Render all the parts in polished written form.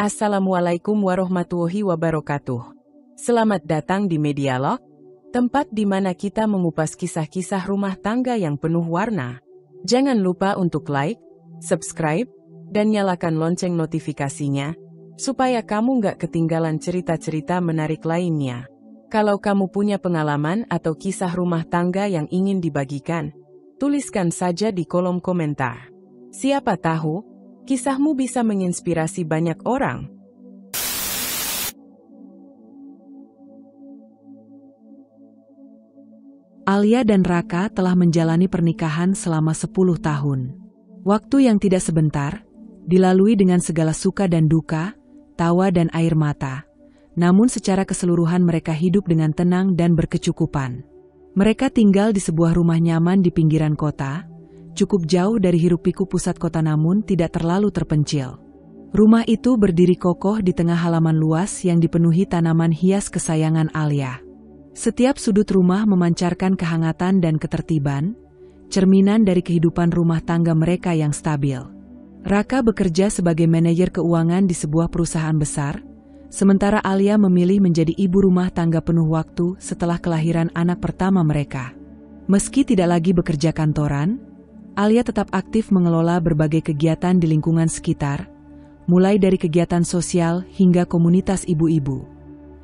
Assalamualaikum warahmatullahi wabarakatuh. Selamat datang di Medialog, tempat di mana kita mengupas kisah-kisah rumah tangga yang penuh warna. Jangan lupa untuk like, subscribe, dan nyalakan lonceng notifikasinya, supaya kamu nggak ketinggalan cerita-cerita menarik lainnya. Kalau kamu punya pengalaman atau kisah rumah tangga yang ingin dibagikan, tuliskan saja di kolom komentar. Siapa tahu, kisahmu bisa menginspirasi banyak orang. Alia dan Raka telah menjalani pernikahan selama 10 tahun. Waktu yang tidak sebentar, dilalui dengan segala suka dan duka, tawa dan air mata. Namun secara keseluruhan mereka hidup dengan tenang dan berkecukupan. Mereka tinggal di sebuah rumah nyaman di pinggiran kota, cukup jauh dari hiruk-pikuk pusat kota namun tidak terlalu terpencil. Rumah itu berdiri kokoh di tengah halaman luas yang dipenuhi tanaman hias kesayangan Alia. Setiap sudut rumah memancarkan kehangatan dan ketertiban, cerminan dari kehidupan rumah tangga mereka yang stabil. Raka bekerja sebagai manajer keuangan di sebuah perusahaan besar, sementara Alia memilih menjadi ibu rumah tangga penuh waktu setelah kelahiran anak pertama mereka. Meski tidak lagi bekerja kantoran, Alia tetap aktif mengelola berbagai kegiatan di lingkungan sekitar, mulai dari kegiatan sosial hingga komunitas ibu-ibu.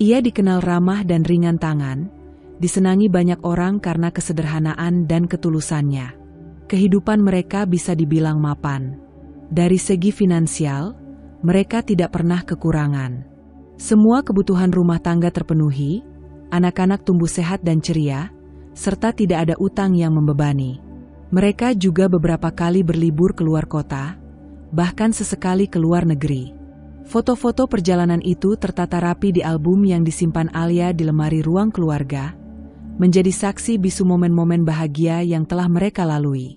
Ia dikenal ramah dan ringan tangan, disenangi banyak orang karena kesederhanaan dan ketulusannya. Kehidupan mereka bisa dibilang mapan. Dari segi finansial, mereka tidak pernah kekurangan. Semua kebutuhan rumah tangga terpenuhi, anak-anak tumbuh sehat dan ceria, serta tidak ada utang yang membebani. Mereka juga beberapa kali berlibur keluar kota, bahkan sesekali ke luar negeri. Foto-foto perjalanan itu tertata rapi di album yang disimpan Alia di lemari ruang keluarga, menjadi saksi bisu momen-momen bahagia yang telah mereka lalui.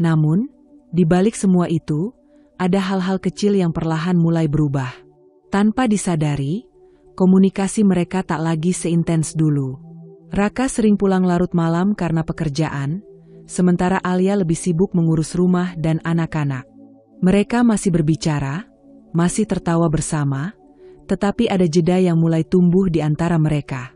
Namun, di balik semua itu, ada hal-hal kecil yang perlahan mulai berubah. Tanpa disadari, komunikasi mereka tak lagi seintens dulu. Raka sering pulang larut malam karena pekerjaan, sementara Alia lebih sibuk mengurus rumah dan anak-anak. Mereka masih berbicara, masih tertawa bersama, tetapi ada jeda yang mulai tumbuh di antara mereka.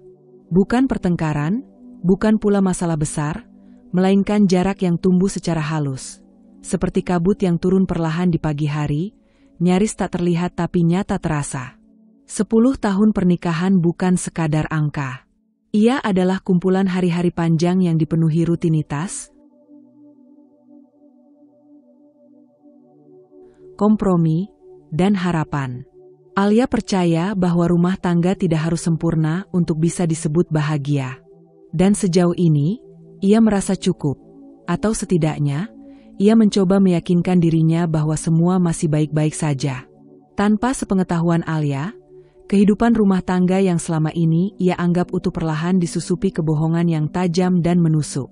Bukan pertengkaran, bukan pula masalah besar, melainkan jarak yang tumbuh secara halus. Seperti kabut yang turun perlahan di pagi hari, nyaris tak terlihat tapi nyata terasa. 10 tahun pernikahan bukan sekadar angka. Ia adalah kumpulan hari-hari panjang yang dipenuhi rutinitas, kompromi, dan harapan. Alia percaya bahwa rumah tangga tidak harus sempurna untuk bisa disebut bahagia. Dan sejauh ini, ia merasa cukup. Atau setidaknya, ia mencoba meyakinkan dirinya bahwa semua masih baik-baik saja. Tanpa sepengetahuan Alia, kehidupan rumah tangga yang selama ini ia anggap utuh perlahan disusupi kebohongan yang tajam dan menusuk.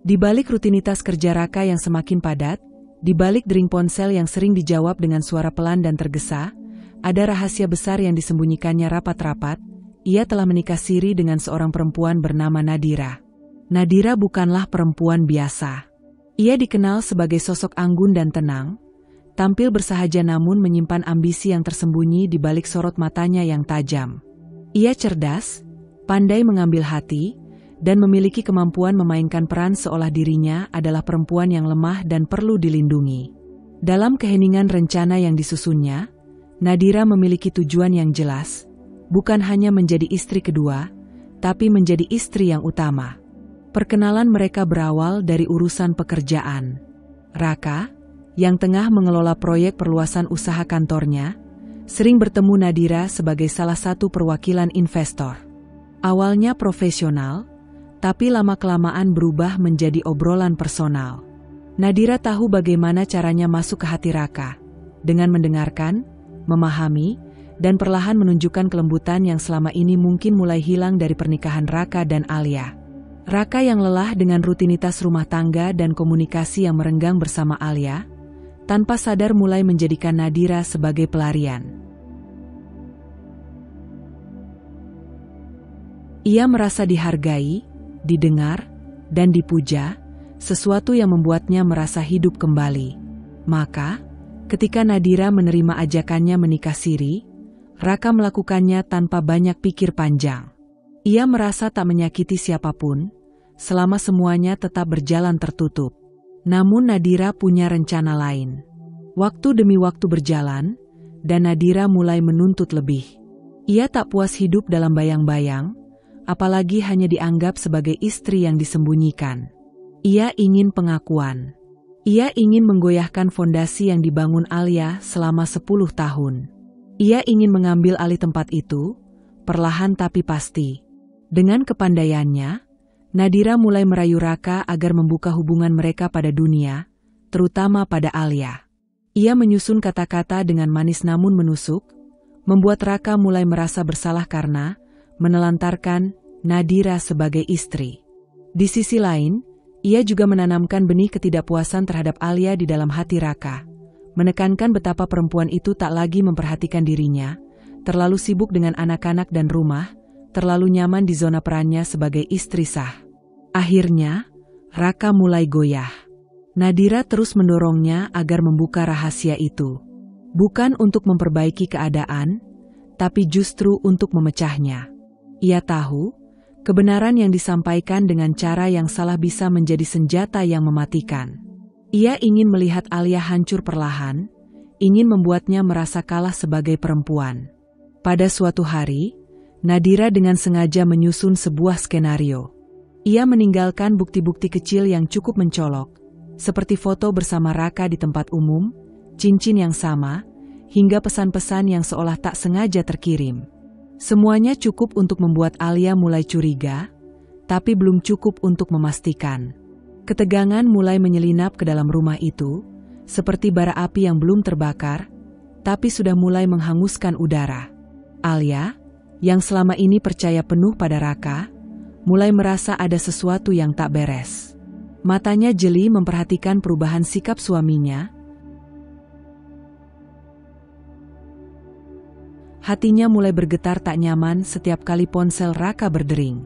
Di balik rutinitas kerja Raka yang semakin padat, di balik dering ponsel yang sering dijawab dengan suara pelan dan tergesa, ada rahasia besar yang disembunyikannya rapat-rapat. Ia telah menikah siri dengan seorang perempuan bernama Nadira. Nadira bukanlah perempuan biasa. Ia dikenal sebagai sosok anggun dan tenang, tampil bersahaja namun menyimpan ambisi yang tersembunyi di balik sorot matanya yang tajam. Ia cerdas, pandai mengambil hati, dan memiliki kemampuan memainkan peran seolah dirinya adalah perempuan yang lemah dan perlu dilindungi. Dalam keheningan rencana yang disusunnya, Nadira memiliki tujuan yang jelas, bukan hanya menjadi istri kedua, tapi menjadi istri yang utama. Perkenalan mereka berawal dari urusan pekerjaan. Raka, yang tengah mengelola proyek perluasan usaha kantornya, sering bertemu Nadira sebagai salah satu perwakilan investor. Awalnya profesional, tapi lama-kelamaan berubah menjadi obrolan personal. Nadira tahu bagaimana caranya masuk ke hati Raka, dengan mendengarkan, memahami, dan perlahan menunjukkan kelembutan yang selama ini mungkin mulai hilang dari pernikahan Raka dan Alia. Raka yang lelah dengan rutinitas rumah tangga dan komunikasi yang merenggang bersama Alia, tanpa sadar mulai menjadikan Nadira sebagai pelarian. Ia merasa dihargai, didengar, dan dipuja, sesuatu yang membuatnya merasa hidup kembali. Maka, ketika Nadira menerima ajakannya menikah siri, Raka melakukannya tanpa banyak pikir panjang. Ia merasa tak menyakiti siapapun, selama semuanya tetap berjalan tertutup. Namun Nadira punya rencana lain. Waktu demi waktu berjalan, dan Nadira mulai menuntut lebih. Ia tak puas hidup dalam bayang-bayang, apalagi hanya dianggap sebagai istri yang disembunyikan. Ia ingin pengakuan. Ia ingin menggoyahkan fondasi yang dibangun Alia selama 10 tahun. Ia ingin mengambil alih tempat itu, perlahan tapi pasti. Dengan kepandaiannya, Nadira mulai merayu Raka agar membuka hubungan mereka pada dunia, terutama pada Alia. Ia menyusun kata-kata dengan manis namun menusuk, membuat Raka mulai merasa bersalah karena menelantarkan Nadira sebagai istri. Di sisi lain, ia juga menanamkan benih ketidakpuasan terhadap Alia di dalam hati Raka, menekankan betapa perempuan itu tak lagi memperhatikan dirinya, terlalu sibuk dengan anak-anak dan rumah, terlalu nyaman di zona perannya sebagai istri sah. Akhirnya, Raka mulai goyah. Nadira terus mendorongnya agar membuka rahasia itu. Bukan untuk memperbaiki keadaan, tapi justru untuk memecahnya. Ia tahu, kebenaran yang disampaikan dengan cara yang salah bisa menjadi senjata yang mematikan. Ia ingin melihat Alia hancur perlahan, ingin membuatnya merasa kalah sebagai perempuan. Pada suatu hari, Nadira dengan sengaja menyusun sebuah skenario. Ia meninggalkan bukti-bukti kecil yang cukup mencolok, seperti foto bersama Raka di tempat umum, cincin yang sama, hingga pesan-pesan yang seolah tak sengaja terkirim. Semuanya cukup untuk membuat Alia mulai curiga, tapi belum cukup untuk memastikan. Ketegangan mulai menyelinap ke dalam rumah itu, seperti bara api yang belum terbakar, tapi sudah mulai menghanguskan udara. Alia, yang selama ini percaya penuh pada Raka, mulai merasa ada sesuatu yang tak beres. Matanya jeli memperhatikan perubahan sikap suaminya. Hatinya mulai bergetar tak nyaman setiap kali ponsel Raka berdering.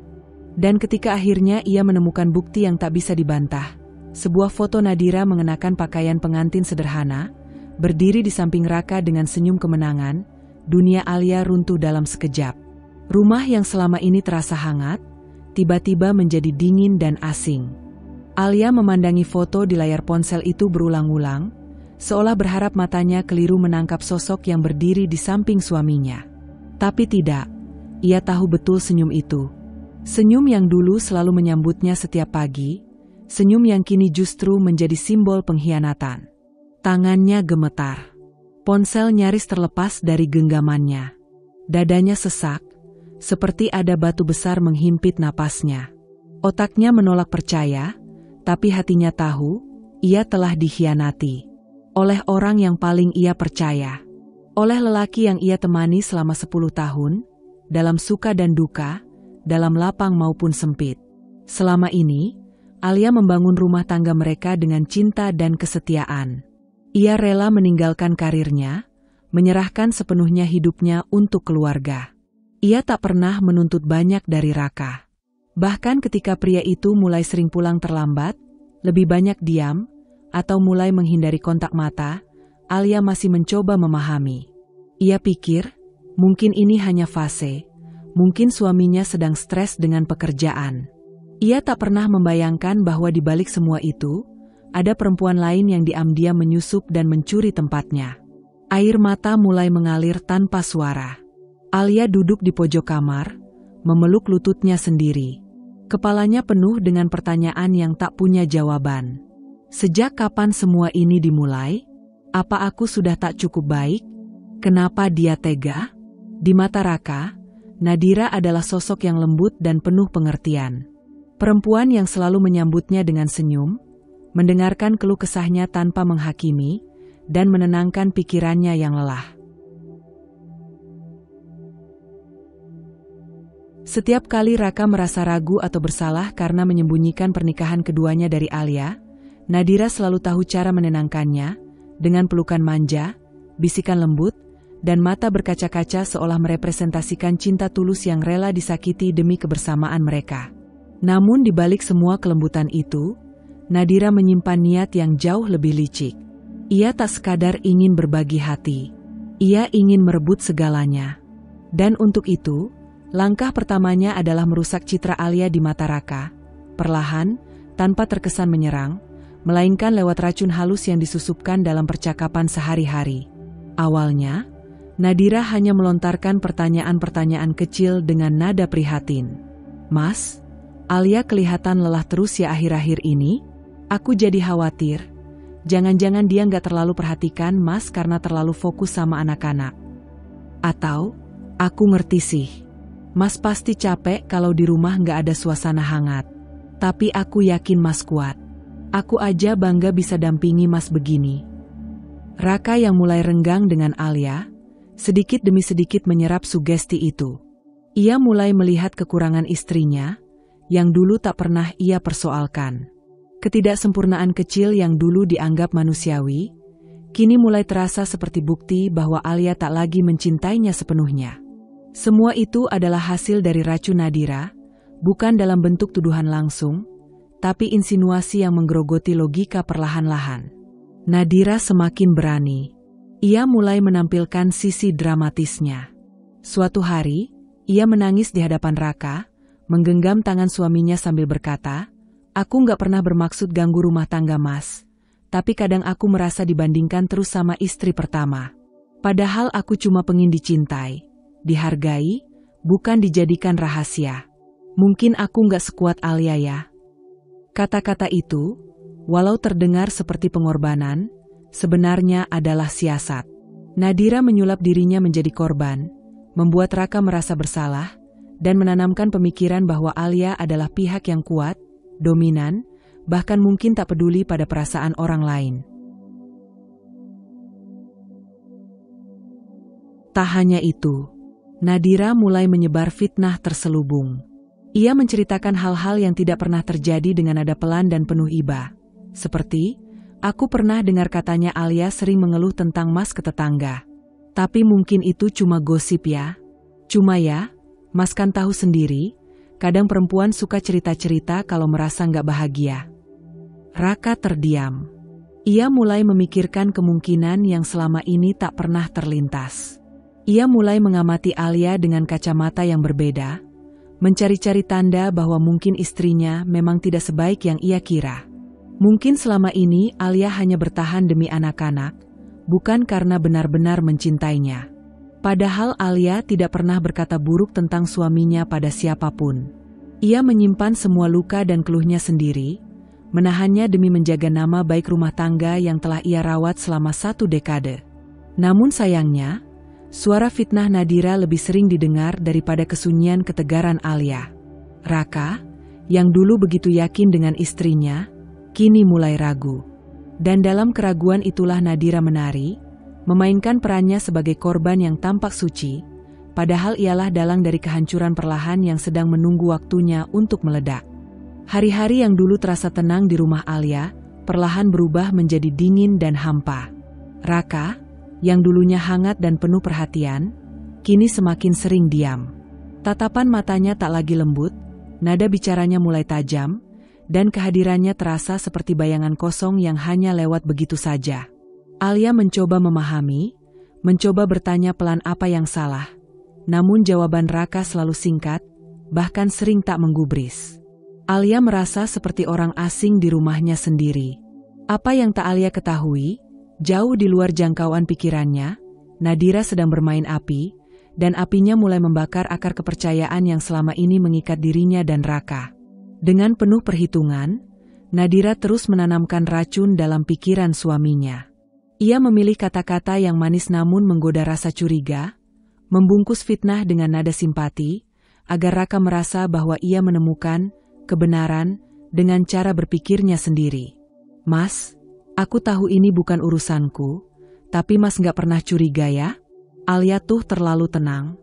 Dan ketika akhirnya ia menemukan bukti yang tak bisa dibantah, sebuah foto Nadira mengenakan pakaian pengantin sederhana, berdiri di samping Raka dengan senyum kemenangan, dunia Alia runtuh dalam sekejap. Rumah yang selama ini terasa hangat, tiba-tiba menjadi dingin dan asing. Alia memandangi foto di layar ponsel itu berulang-ulang, seolah berharap matanya keliru menangkap sosok yang berdiri di samping suaminya. Tapi tidak, ia tahu betul senyum itu. Senyum yang dulu selalu menyambutnya setiap pagi, senyum yang kini justru menjadi simbol pengkhianatan. Tangannya gemetar. Ponsel nyaris terlepas dari genggamannya. Dadanya sesak, seperti ada batu besar menghimpit napasnya. Otaknya menolak percaya, tapi hatinya tahu, ia telah dikhianati. Oleh orang yang paling ia percaya. Oleh lelaki yang ia temani selama 10 tahun, dalam suka dan duka, dalam lapang maupun sempit. Selama ini, Alia membangun rumah tangga mereka dengan cinta dan kesetiaan. Ia rela meninggalkan karirnya, menyerahkan sepenuhnya hidupnya untuk keluarga. Ia tak pernah menuntut banyak dari Raka. Bahkan ketika pria itu mulai sering pulang terlambat, lebih banyak diam, atau mulai menghindari kontak mata, Alia masih mencoba memahami. Ia pikir, mungkin ini hanya fase, mungkin suaminya sedang stres dengan pekerjaan. Ia tak pernah membayangkan bahwa di balik semua itu, ada perempuan lain yang diam-diam menyusup dan mencuri tempatnya. Air mata mulai mengalir tanpa suara. Alia duduk di pojok kamar, memeluk lututnya sendiri. Kepalanya penuh dengan pertanyaan yang tak punya jawaban. Sejak kapan semua ini dimulai? Apa aku sudah tak cukup baik? Kenapa dia tega? Di mata Raka, Nadira adalah sosok yang lembut dan penuh pengertian. Perempuan yang selalu menyambutnya dengan senyum, mendengarkan keluh kesahnya tanpa menghakimi, dan menenangkan pikirannya yang lelah. Setiap kali Raka merasa ragu atau bersalah karena menyembunyikan pernikahan keduanya dari Alia, Nadira selalu tahu cara menenangkannya, dengan pelukan manja, bisikan lembut, dan mata berkaca-kaca seolah merepresentasikan cinta tulus yang rela disakiti demi kebersamaan mereka. Namun di balik semua kelembutan itu, Nadira menyimpan niat yang jauh lebih licik. Ia tak sekadar ingin berbagi hati. Ia ingin merebut segalanya. Dan untuk itu, langkah pertamanya adalah merusak citra Alia di mata Raka, perlahan, tanpa terkesan menyerang, melainkan lewat racun halus yang disusupkan dalam percakapan sehari-hari. Awalnya, Nadira hanya melontarkan pertanyaan-pertanyaan kecil dengan nada prihatin. "Mas, Alia kelihatan lelah terus ya akhir-akhir ini? Aku jadi khawatir. Jangan-jangan dia nggak terlalu perhatikan Mas karena terlalu fokus sama anak-anak. Atau, aku ngerti sih. Mas pasti capek kalau di rumah nggak ada suasana hangat. Tapi aku yakin Mas kuat. Aku aja bangga bisa dampingi Mas begini." Raka yang mulai renggang dengan Alia, sedikit demi sedikit menyerap sugesti itu. Ia mulai melihat kekurangan istrinya, yang dulu tak pernah ia persoalkan. Ketidaksempurnaan kecil yang dulu dianggap manusiawi, kini mulai terasa seperti bukti bahwa Alia tak lagi mencintainya sepenuhnya. Semua itu adalah hasil dari racun Nadira, bukan dalam bentuk tuduhan langsung, tapi insinuasi yang menggerogoti logika perlahan-lahan. Nadira semakin berani. Ia mulai menampilkan sisi dramatisnya. Suatu hari, ia menangis di hadapan Raka, menggenggam tangan suaminya sambil berkata, "Aku nggak pernah bermaksud ganggu rumah tangga Mas, tapi kadang aku merasa dibandingkan terus sama istri pertama. Padahal aku cuma pengen dicintai, dihargai, bukan dijadikan rahasia. Mungkin aku nggak sekuat Alia ya." Kata-kata itu, walau terdengar seperti pengorbanan, sebenarnya adalah siasat. Nadira menyulap dirinya menjadi korban, membuat Raka merasa bersalah, dan menanamkan pemikiran bahwa Alia adalah pihak yang kuat, dominan, bahkan mungkin tak peduli pada perasaan orang lain. Tak hanya itu, Nadira mulai menyebar fitnah terselubung. Ia menceritakan hal-hal yang tidak pernah terjadi dengan nada pelan dan penuh iba. Seperti, "Aku pernah dengar katanya Alia sering mengeluh tentang Mas ke tetangga. Tapi mungkin itu cuma gosip ya. Cuma ya, Mas kan tahu sendiri, kadang perempuan suka cerita-cerita kalau merasa nggak bahagia." Raka terdiam. Ia mulai memikirkan kemungkinan yang selama ini tak pernah terlintas. Ia mulai mengamati Alia dengan kacamata yang berbeda, mencari-cari tanda bahwa mungkin istrinya memang tidak sebaik yang ia kira. Mungkin selama ini Alia hanya bertahan demi anak-anak, bukan karena benar-benar mencintainya. Padahal Alia tidak pernah berkata buruk tentang suaminya pada siapapun. Ia menyimpan semua luka dan keluhnya sendiri, menahannya demi menjaga nama baik rumah tangga yang telah ia rawat selama 1 dekade. Namun sayangnya, suara fitnah Nadira lebih sering didengar daripada kesunyian ketegaran Alia. Raka, yang dulu begitu yakin dengan istrinya, kini mulai ragu. Dan dalam keraguan itulah Nadira menari, memainkan perannya sebagai korban yang tampak suci, padahal ialah dalang dari kehancuran perlahan yang sedang menunggu waktunya untuk meledak. Hari-hari yang dulu terasa tenang di rumah Alia, perlahan berubah menjadi dingin dan hampa. Raka, yang dulunya hangat dan penuh perhatian, kini semakin sering diam. Tatapan matanya tak lagi lembut, nada bicaranya mulai tajam, dan kehadirannya terasa seperti bayangan kosong yang hanya lewat begitu saja. Alia mencoba memahami, mencoba bertanya pelan apa yang salah. Namun jawaban Raka selalu singkat, bahkan sering tak menggubris. Alia merasa seperti orang asing di rumahnya sendiri. Apa yang tak Alia ketahui, jauh di luar jangkauan pikirannya, Nadira sedang bermain api, dan apinya mulai membakar akar kepercayaan yang selama ini mengikat dirinya dan Raka. Dengan penuh perhitungan, Nadira terus menanamkan racun dalam pikiran suaminya. Ia memilih kata-kata yang manis namun menggoda rasa curiga, membungkus fitnah dengan nada simpati, agar Raka merasa bahwa ia menemukan kebenaran dengan cara berpikirnya sendiri. "Mas, aku tahu ini bukan urusanku, tapi Mas gak pernah curiga ya? Alia tuh terlalu tenang.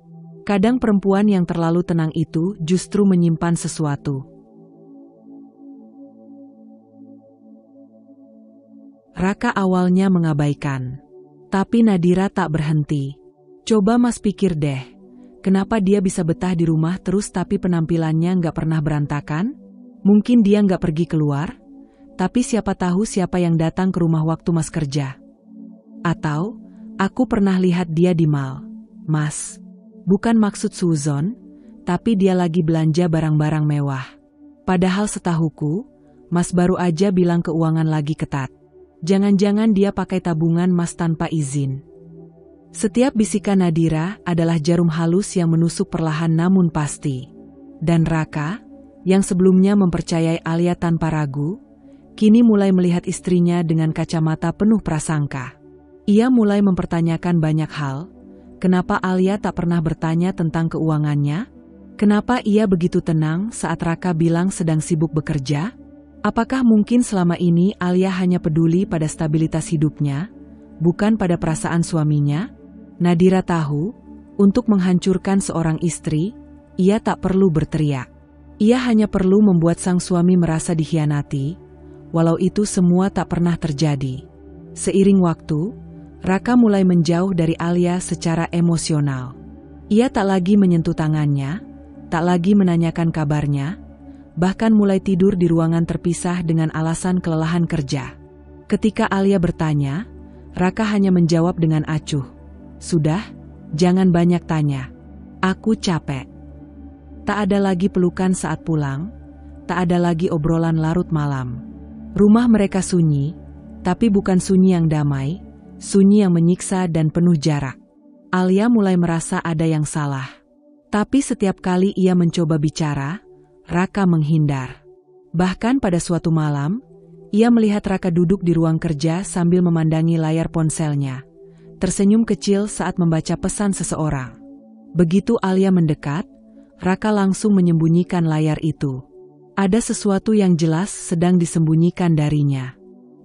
Kadang perempuan yang terlalu tenang itu justru menyimpan sesuatu." Raka awalnya mengabaikan, tapi Nadira tak berhenti. "Coba Mas pikir deh, kenapa dia bisa betah di rumah terus tapi penampilannya nggak pernah berantakan? Mungkin dia nggak pergi keluar, tapi siapa tahu siapa yang datang ke rumah waktu Mas kerja. Atau, aku pernah lihat dia di mall. Mas, Bukan maksud suzon, tapi dia lagi belanja barang-barang mewah. Padahal setahuku, Mas baru aja bilang keuangan lagi ketat. Jangan-jangan dia pakai tabungan Mas tanpa izin. Setiap bisikan Nadira adalah jarum halus yang menusuk perlahan namun pasti. Dan Raka, yang sebelumnya mempercayai Alia tanpa ragu, kini mulai melihat istrinya dengan kacamata penuh prasangka. Ia mulai mempertanyakan banyak hal. Kenapa Alia tak pernah bertanya tentang keuangannya? Kenapa ia begitu tenang saat Raka bilang sedang sibuk bekerja? Apakah mungkin selama ini Alia hanya peduli pada stabilitas hidupnya, bukan pada perasaan suaminya? Nadira tahu, untuk menghancurkan seorang istri, ia tak perlu berteriak. Ia hanya perlu membuat sang suami merasa dikhianati, walau itu semua tak pernah terjadi. Seiring waktu, Raka mulai menjauh dari Alia secara emosional. Ia tak lagi menyentuh tangannya, tak lagi menanyakan kabarnya, bahkan mulai tidur di ruangan terpisah dengan alasan kelelahan kerja. Ketika Alia bertanya, Raka hanya menjawab dengan acuh. Sudah, jangan banyak tanya. Aku capek. Tak ada lagi pelukan saat pulang, tak ada lagi obrolan larut malam. Rumah mereka sunyi, tapi bukan sunyi yang damai, sunyi yang menyiksa dan penuh jarak. Alia mulai merasa ada yang salah. Tapi setiap kali ia mencoba bicara, Raka menghindar. Bahkan pada suatu malam, ia melihat Raka duduk di ruang kerja sambil memandangi layar ponselnya, tersenyum kecil saat membaca pesan seseorang. Begitu Alia mendekat, Raka langsung menyembunyikan layar itu. Ada sesuatu yang jelas sedang disembunyikan darinya.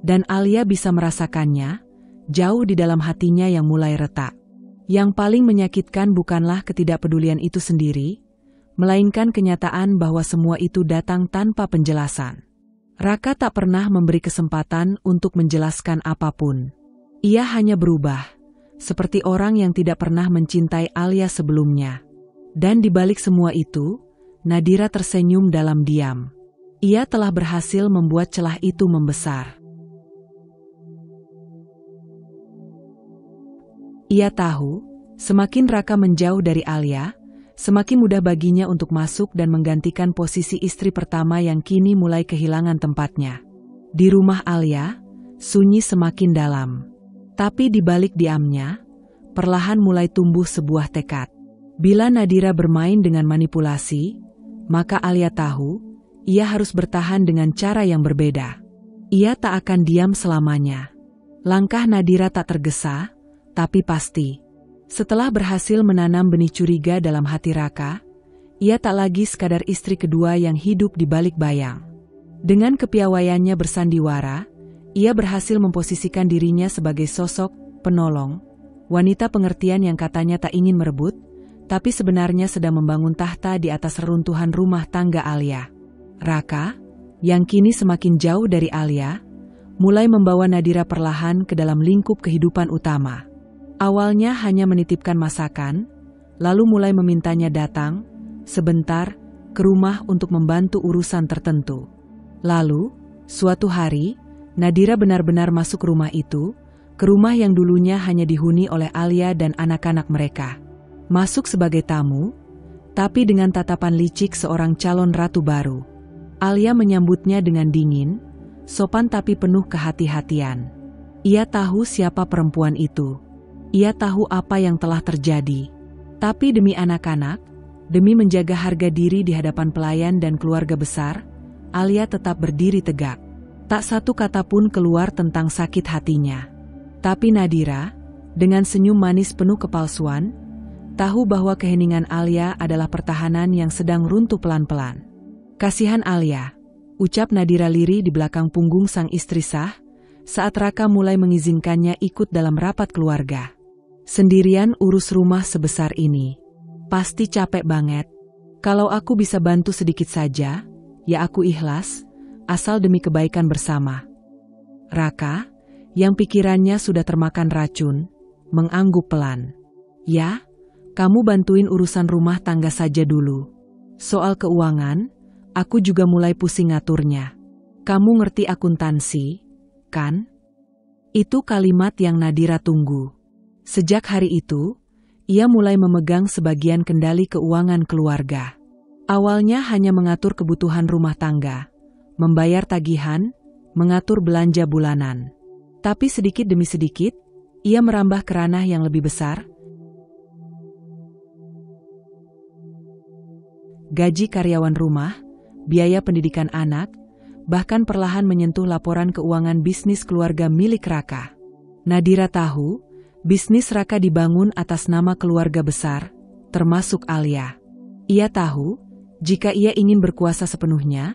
Dan Alia bisa merasakannya, jauh di dalam hatinya yang mulai retak. Yang paling menyakitkan bukanlah ketidakpedulian itu sendiri, melainkan kenyataan bahwa semua itu datang tanpa penjelasan. Raka tak pernah memberi kesempatan untuk menjelaskan apapun. Ia hanya berubah, seperti orang yang tidak pernah mencintai Alia sebelumnya. Dan di balik semua itu, Nadira tersenyum dalam diam. Ia telah berhasil membuat celah itu membesar. Ia tahu, semakin Raka menjauh dari Alia, semakin mudah baginya untuk masuk dan menggantikan posisi istri pertama yang kini mulai kehilangan tempatnya. Di rumah Alia, sunyi semakin dalam. Tapi di balik diamnya, perlahan mulai tumbuh sebuah tekad. Bila Nadira bermain dengan manipulasi, maka Alia tahu, ia harus bertahan dengan cara yang berbeda. Ia tak akan diam selamanya. Langkah Nadira tak tergesa, tapi pasti. Setelah berhasil menanam benih curiga dalam hati Raka, ia tak lagi sekadar istri kedua yang hidup di balik bayang. Dengan kepiawaiannya bersandiwara, ia berhasil memposisikan dirinya sebagai sosok penolong, wanita pengertian yang katanya tak ingin merebut, tapi sebenarnya sedang membangun tahta di atas reruntuhan rumah tangga Alia. Raka, yang kini semakin jauh dari Alia, mulai membawa Nadira perlahan ke dalam lingkup kehidupan utama. Awalnya hanya menitipkan masakan, lalu mulai memintanya datang, sebentar, ke rumah untuk membantu urusan tertentu. Lalu, suatu hari, Nadira benar-benar masuk rumah itu, ke rumah yang dulunya hanya dihuni oleh Alia dan anak-anak mereka. Masuk sebagai tamu, tapi dengan tatapan licik seorang calon ratu baru. Alia menyambutnya dengan dingin, sopan tapi penuh kehati-hatian. Ia tahu siapa perempuan itu. Ia tahu apa yang telah terjadi. Tapi demi anak-anak, demi menjaga harga diri di hadapan pelayan dan keluarga besar, Alia tetap berdiri tegak. Tak satu kata pun keluar tentang sakit hatinya. Tapi Nadira, dengan senyum manis penuh kepalsuan, tahu bahwa keheningan Alia adalah pertahanan yang sedang runtuh pelan-pelan. Kasihan Alia, ucap Nadira lirih di belakang punggung sang istri sah, saat Raka mulai mengizinkannya ikut dalam rapat keluarga. Sendirian urus rumah sebesar ini. Pasti capek banget. Kalau aku bisa bantu sedikit saja, ya aku ikhlas, asal demi kebaikan bersama. Raka, yang pikirannya sudah termakan racun, mengangguk pelan. Ya, kamu bantuin urusan rumah tangga saja dulu. Soal keuangan, aku juga mulai pusing ngaturnya. Kamu ngerti akuntansi, kan? Itu kalimat yang Nadira tunggu. Sejak hari itu, ia mulai memegang sebagian kendali keuangan keluarga. Awalnya hanya mengatur kebutuhan rumah tangga, membayar tagihan, mengatur belanja bulanan. Tapi sedikit demi sedikit, ia merambah ke ranah yang lebih besar. Gaji karyawan rumah, biaya pendidikan anak, bahkan perlahan menyentuh laporan keuangan bisnis keluarga milik Raka. Nadira tahu, bisnis Raka dibangun atas nama keluarga besar, termasuk Alia. Ia tahu, jika ia ingin berkuasa sepenuhnya,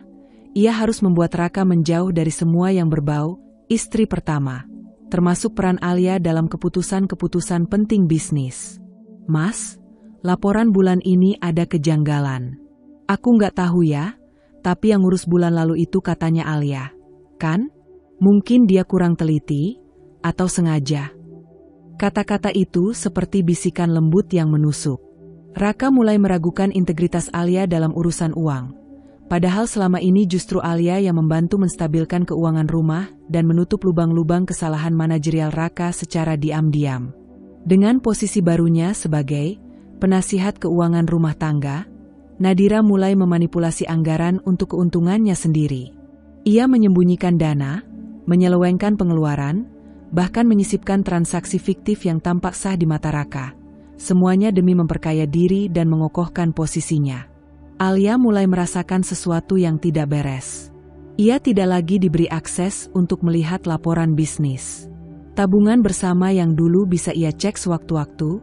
ia harus membuat Raka menjauh dari semua yang berbau istri pertama, termasuk peran Alia dalam keputusan-keputusan penting bisnis. Mas, laporan bulan ini ada kejanggalan. Aku nggak tahu ya, tapi yang ngurus bulan lalu itu katanya Alia. Kan? Mungkin dia kurang teliti, atau sengaja. Kata-kata itu seperti bisikan lembut yang menusuk. Raka mulai meragukan integritas Alia dalam urusan uang. Padahal selama ini justru Alia yang membantu menstabilkan keuangan rumah dan menutup lubang-lubang kesalahan manajerial Raka secara diam-diam. Dengan posisi barunya sebagai penasihat keuangan rumah tangga, Nadira mulai memanipulasi anggaran untuk keuntungannya sendiri. Ia menyembunyikan dana, menyelewengkan pengeluaran, bahkan menyisipkan transaksi fiktif yang tampak sah di mata Raka. Semuanya demi memperkaya diri dan mengokohkan posisinya. Alia mulai merasakan sesuatu yang tidak beres. Ia tidak lagi diberi akses untuk melihat laporan bisnis. Tabungan bersama yang dulu bisa ia cek sewaktu-waktu,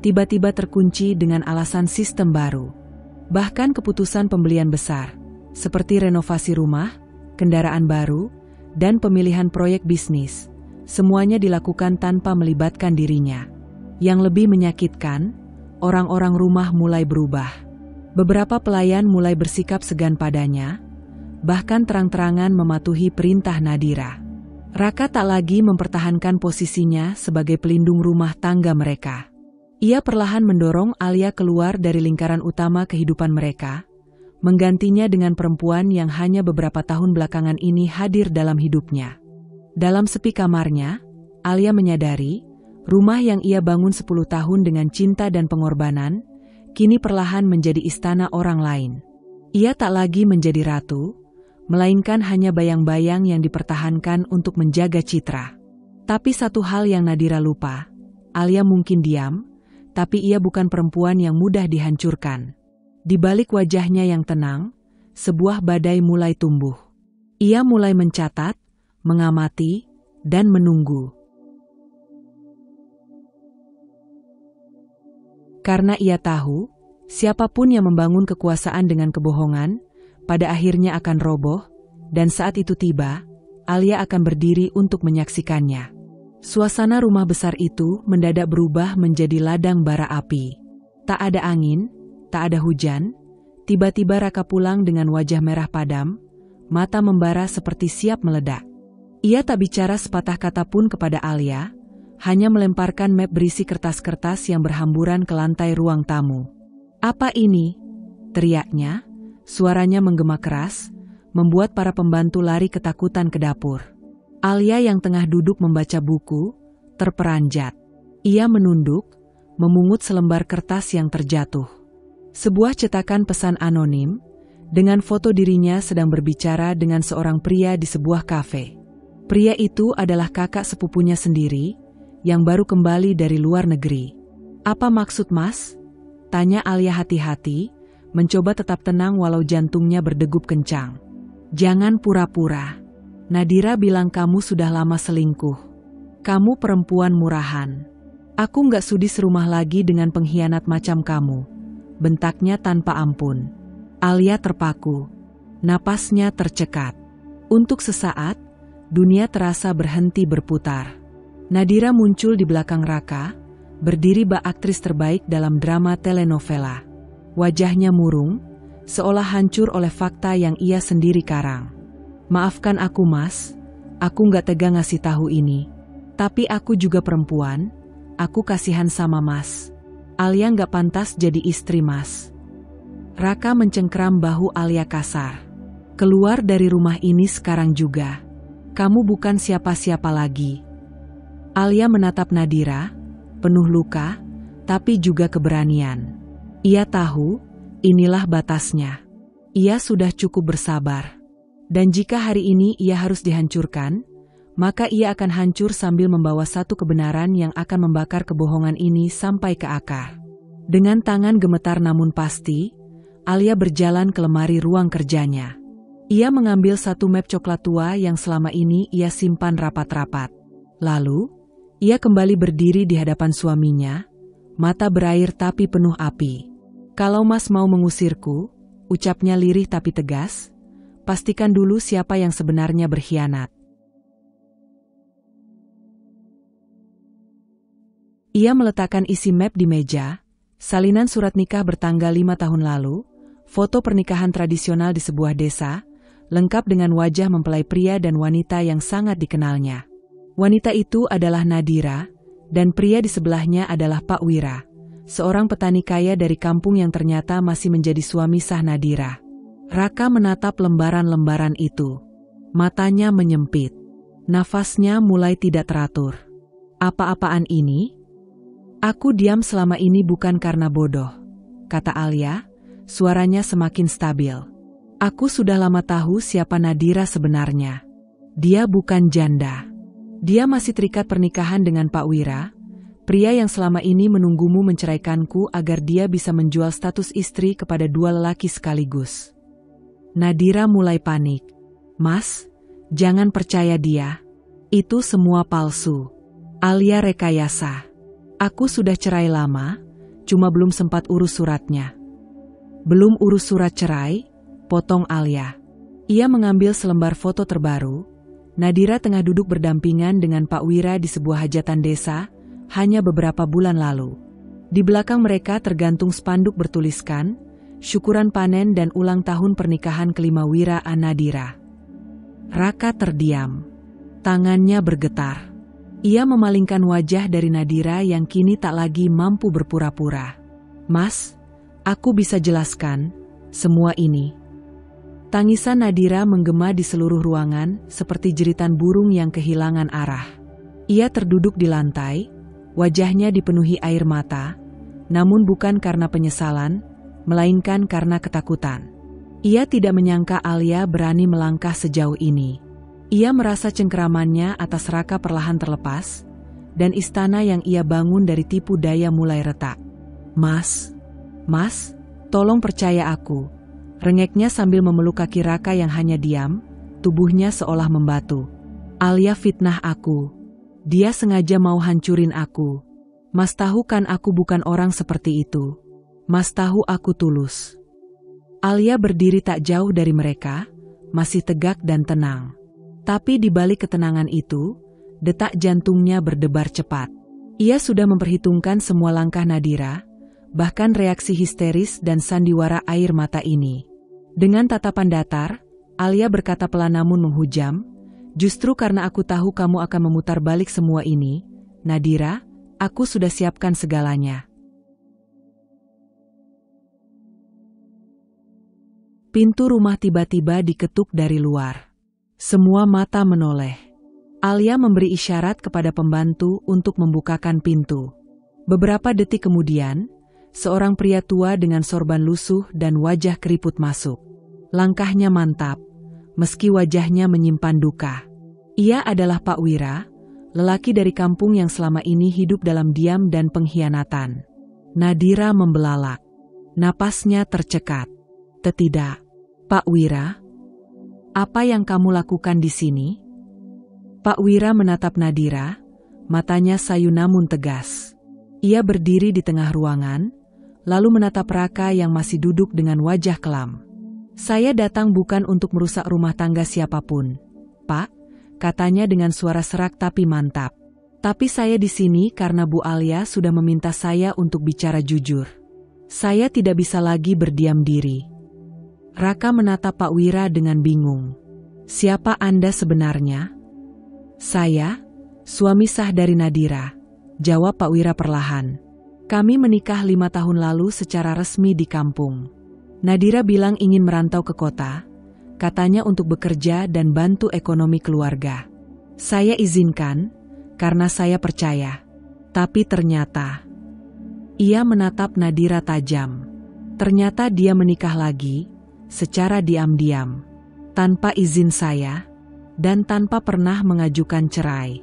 tiba-tiba terkunci dengan alasan sistem baru. Bahkan keputusan pembelian besar, seperti renovasi rumah, kendaraan baru, dan pemilihan proyek bisnis, semuanya dilakukan tanpa melibatkan dirinya. Yang lebih menyakitkan, orang-orang rumah mulai berubah. Beberapa pelayan mulai bersikap segan padanya, bahkan terang-terangan mematuhi perintah Nadira. Raka tak lagi mempertahankan posisinya sebagai pelindung rumah tangga mereka. Ia perlahan mendorong Alia keluar dari lingkaran utama kehidupan mereka, menggantinya dengan perempuan yang hanya beberapa tahun belakangan ini hadir dalam hidupnya. Dalam sepi kamarnya, Alia menyadari, rumah yang ia bangun 10 tahun dengan cinta dan pengorbanan, kini perlahan menjadi istana orang lain. Ia tak lagi menjadi ratu, melainkan hanya bayang-bayang yang dipertahankan untuk menjaga citra. Tapi satu hal yang Nadira lupa, Alia mungkin diam, tapi ia bukan perempuan yang mudah dihancurkan. Di balik wajahnya yang tenang, sebuah badai mulai tumbuh. Ia mulai mencatat, mengamati, dan menunggu. Karena ia tahu, siapapun yang membangun kekuasaan dengan kebohongan, pada akhirnya akan roboh, dan saat itu tiba, Alia akan berdiri untuk menyaksikannya. Suasana rumah besar itu mendadak berubah menjadi ladang bara api. Tak ada angin, tak ada hujan, tiba-tiba Raka pulang dengan wajah merah padam, mata membara seperti siap meledak. Ia tak bicara sepatah kata pun kepada Alia, hanya melemparkan map berisi kertas-kertas yang berhamburan ke lantai ruang tamu. "Apa ini?" teriaknya, suaranya menggema keras, membuat para pembantu lari ketakutan ke dapur. Alia yang tengah duduk membaca buku, terperanjat. Ia menunduk, memungut selembar kertas yang terjatuh. Sebuah cetakan pesan anonim, dengan foto dirinya sedang berbicara dengan seorang pria di sebuah kafe. Pria itu adalah kakak sepupunya sendiri, yang baru kembali dari luar negeri. "Apa maksud Mas?" tanya Alia hati-hati, mencoba tetap tenang walau jantungnya berdegup kencang. "Jangan pura-pura. Nadira bilang kamu sudah lama selingkuh. Kamu perempuan murahan. Aku nggak sudi serumah lagi dengan pengkhianat macam kamu," bentaknya tanpa ampun. Alia terpaku. Napasnya tercekat. Untuk sesaat, dunia terasa berhenti berputar. Nadira muncul di belakang Raka, berdiri bak aktris terbaik dalam drama telenovela. Wajahnya murung, seolah hancur oleh fakta yang ia sendiri karang. "Maafkan aku Mas, aku nggak tega ngasih tahu ini. Tapi aku juga perempuan, aku kasihan sama Mas. Alia nggak pantas jadi istri Mas." Raka mencengkeram bahu Alia kasar. "Keluar dari rumah ini sekarang juga. Kamu bukan siapa-siapa lagi." Alia menatap Nadira, penuh luka, tapi juga keberanian. Ia tahu, inilah batasnya. Ia sudah cukup bersabar. Dan jika hari ini ia harus dihancurkan, maka ia akan hancur sambil membawa satu kebenaran yang akan membakar kebohongan ini sampai ke akar. Dengan tangan gemetar namun pasti, Alia berjalan ke lemari ruang kerjanya. Ia mengambil satu map coklat tua yang selama ini ia simpan rapat-rapat. Lalu, ia kembali berdiri di hadapan suaminya, mata berair tapi penuh api. "Kalau Mas mau mengusirku," ucapnya lirih tapi tegas, "pastikan dulu siapa yang sebenarnya berkhianat." Ia meletakkan isi map di meja, salinan surat nikah bertanggal 5 tahun lalu, foto pernikahan tradisional di sebuah desa, lengkap dengan wajah mempelai pria dan wanita yang sangat dikenalnya. Wanita itu adalah Nadira, dan pria di sebelahnya adalah Pak Wira, seorang petani kaya dari kampung yang ternyata masih menjadi suami sah Nadira. Raka menatap lembaran-lembaran itu. Matanya menyempit. Nafasnya mulai tidak teratur. "Apa-apaan ini?" "Aku diam selama ini bukan karena bodoh," kata Alia, suaranya semakin stabil. "Aku sudah lama tahu siapa Nadira sebenarnya. Dia bukan janda. Dia masih terikat pernikahan dengan Pak Wira, pria yang selama ini menunggumu menceraikanku agar dia bisa menjual status istri kepada dua lelaki sekaligus." Nadira mulai panik. "Mas, jangan percaya dia. Itu semua palsu. Alia rekayasa. Aku sudah cerai lama, cuma belum sempat urus suratnya." "Belum urus surat cerai?" potong Alia. Ia mengambil selembar foto terbaru. Nadira tengah duduk berdampingan dengan Pak Wira di sebuah hajatan desa, hanya beberapa bulan lalu. Di belakang mereka tergantung spanduk bertuliskan, "Syukuran panen dan ulang tahun pernikahan kelima Wira an Nadira." Raka terdiam. Tangannya bergetar. Ia memalingkan wajah dari Nadira yang kini tak lagi mampu berpura-pura. "Mas, aku bisa jelaskan semua ini." Tangisan Nadira menggema di seluruh ruangan seperti jeritan burung yang kehilangan arah. Ia terduduk di lantai, wajahnya dipenuhi air mata, namun bukan karena penyesalan, melainkan karena ketakutan. Ia tidak menyangka Alia berani melangkah sejauh ini. Ia merasa cengkeramannya atas Raka perlahan terlepas, dan istana yang ia bangun dari tipu daya mulai retak. Mas, tolong percaya aku." Rengeknya sambil memeluk kaki Raka yang hanya diam, tubuhnya seolah membatu. "Alia fitnah aku. Dia sengaja mau hancurin aku. Mas tahu kan aku bukan orang seperti itu. Mas tahu aku tulus." Alia berdiri tak jauh dari mereka, masih tegak dan tenang. Tapi di balik ketenangan itu, detak jantungnya berdebar cepat. Ia sudah memperhitungkan semua langkah Nadira, bahkan reaksi histeris dan sandiwara air mata ini. Dengan tatapan datar, Alia berkata pelan namun menghujam, "Justru karena aku tahu kamu akan memutar balik semua ini, Nadira, aku sudah siapkan segalanya." Pintu rumah tiba-tiba diketuk dari luar. Semua mata menoleh. Alia memberi isyarat kepada pembantu untuk membukakan pintu. Beberapa detik kemudian, seorang pria tua dengan sorban lusuh dan wajah keriput masuk. Langkahnya mantap, meski wajahnya menyimpan duka. Ia adalah Pak Wira, lelaki dari kampung yang selama ini hidup dalam diam dan pengkhianatan. Nadira membelalak. Napasnya tercekat. "Tidak, Pak Wira. Apa yang kamu lakukan di sini?" Pak Wira menatap Nadira, matanya sayu namun tegas. Ia berdiri di tengah ruangan, lalu menatap Raka yang masih duduk dengan wajah kelam. "Saya datang bukan untuk merusak rumah tangga siapapun, Pak," katanya dengan suara serak tapi mantap. "Tapi saya di sini karena Bu Alia sudah meminta saya untuk bicara jujur. Saya tidak bisa lagi berdiam diri." Raka menatap Pak Wira dengan bingung. "Siapa Anda sebenarnya?" "Saya, suami sah dari Nadira," jawab Pak Wira perlahan. "Kami menikah 5 tahun lalu secara resmi di kampung. Nadira bilang ingin merantau ke kota, katanya untuk bekerja dan bantu ekonomi keluarga. Saya izinkan, karena saya percaya. Tapi ternyata..." Ia menatap Nadira tajam. Ternyata dia menikah lagi, secara diam-diam, tanpa izin saya, dan tanpa pernah mengajukan cerai.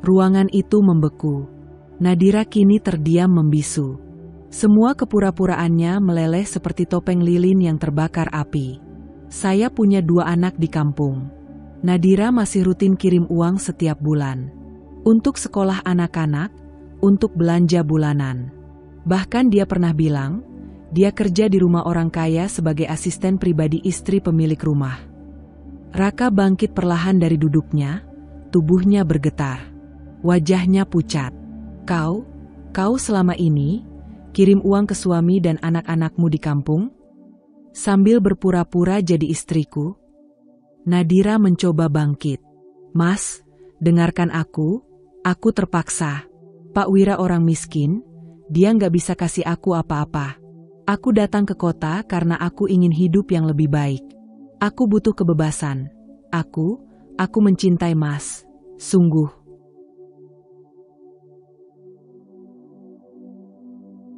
Ruangan itu membeku. Nadira kini terdiam membisu. Semua kepura-puraannya meleleh seperti topeng lilin yang terbakar api. Saya punya 2 anak di kampung. Nadira masih rutin kirim uang setiap bulan. Untuk sekolah anak-anak, untuk belanja bulanan. Bahkan dia pernah bilang, dia kerja di rumah orang kaya sebagai asisten pribadi istri pemilik rumah. Raka bangkit perlahan dari duduknya, tubuhnya bergetar. Wajahnya pucat. Kau selama ini kirim uang ke suami dan anak-anakmu di kampung? Sambil berpura-pura jadi istriku? Nadira mencoba bangkit. Mas, dengarkan aku terpaksa. Pak Wira orang miskin, dia nggak bisa kasih aku apa-apa. Aku datang ke kota karena aku ingin hidup yang lebih baik. Aku butuh kebebasan. Aku mencintai Mas. Sungguh.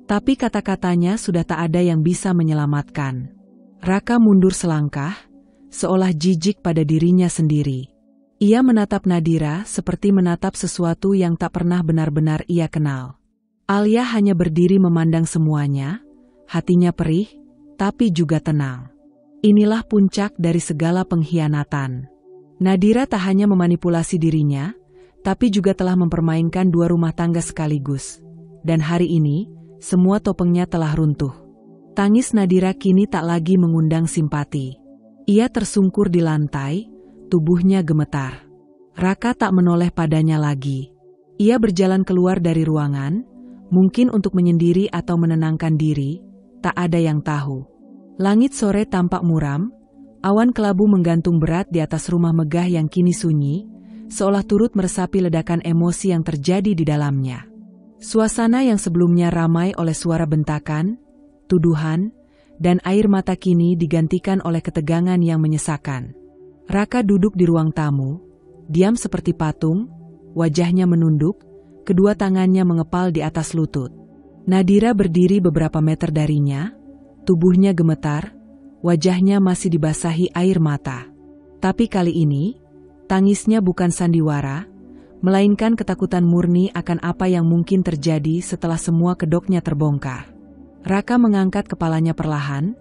Tapi kata-katanya sudah tak ada yang bisa menyelamatkan. Raka mundur selangkah, seolah jijik pada dirinya sendiri. Ia menatap Nadira seperti menatap sesuatu yang tak pernah benar-benar ia kenal. Alia hanya berdiri memandang semuanya, hatinya perih, tapi juga tenang. Inilah puncak dari segala pengkhianatan. Nadira tak hanya memanipulasi dirinya, tapi juga telah mempermainkan 2 rumah tangga sekaligus. Dan hari ini, semua topengnya telah runtuh. Tangis Nadira kini tak lagi mengundang simpati. Ia tersungkur di lantai, tubuhnya gemetar. Raka tak menoleh padanya lagi. Ia berjalan keluar dari ruangan, mungkin untuk menyendiri atau menenangkan diri, tak ada yang tahu. Langit sore tampak muram, awan kelabu menggantung berat di atas rumah megah yang kini sunyi, seolah turut meresapi ledakan emosi yang terjadi di dalamnya. Suasana yang sebelumnya ramai oleh suara bentakan, tuduhan, dan air mata kini digantikan oleh ketegangan yang menyesakan. Raka duduk di ruang tamu, diam seperti patung, wajahnya menunduk, kedua tangannya mengepal di atas lutut. Nadira berdiri beberapa meter darinya, tubuhnya gemetar, wajahnya masih dibasahi air mata. Tapi kali ini, tangisnya bukan sandiwara, melainkan ketakutan murni akan apa yang mungkin terjadi setelah semua kedoknya terbongkar. Raka mengangkat kepalanya perlahan,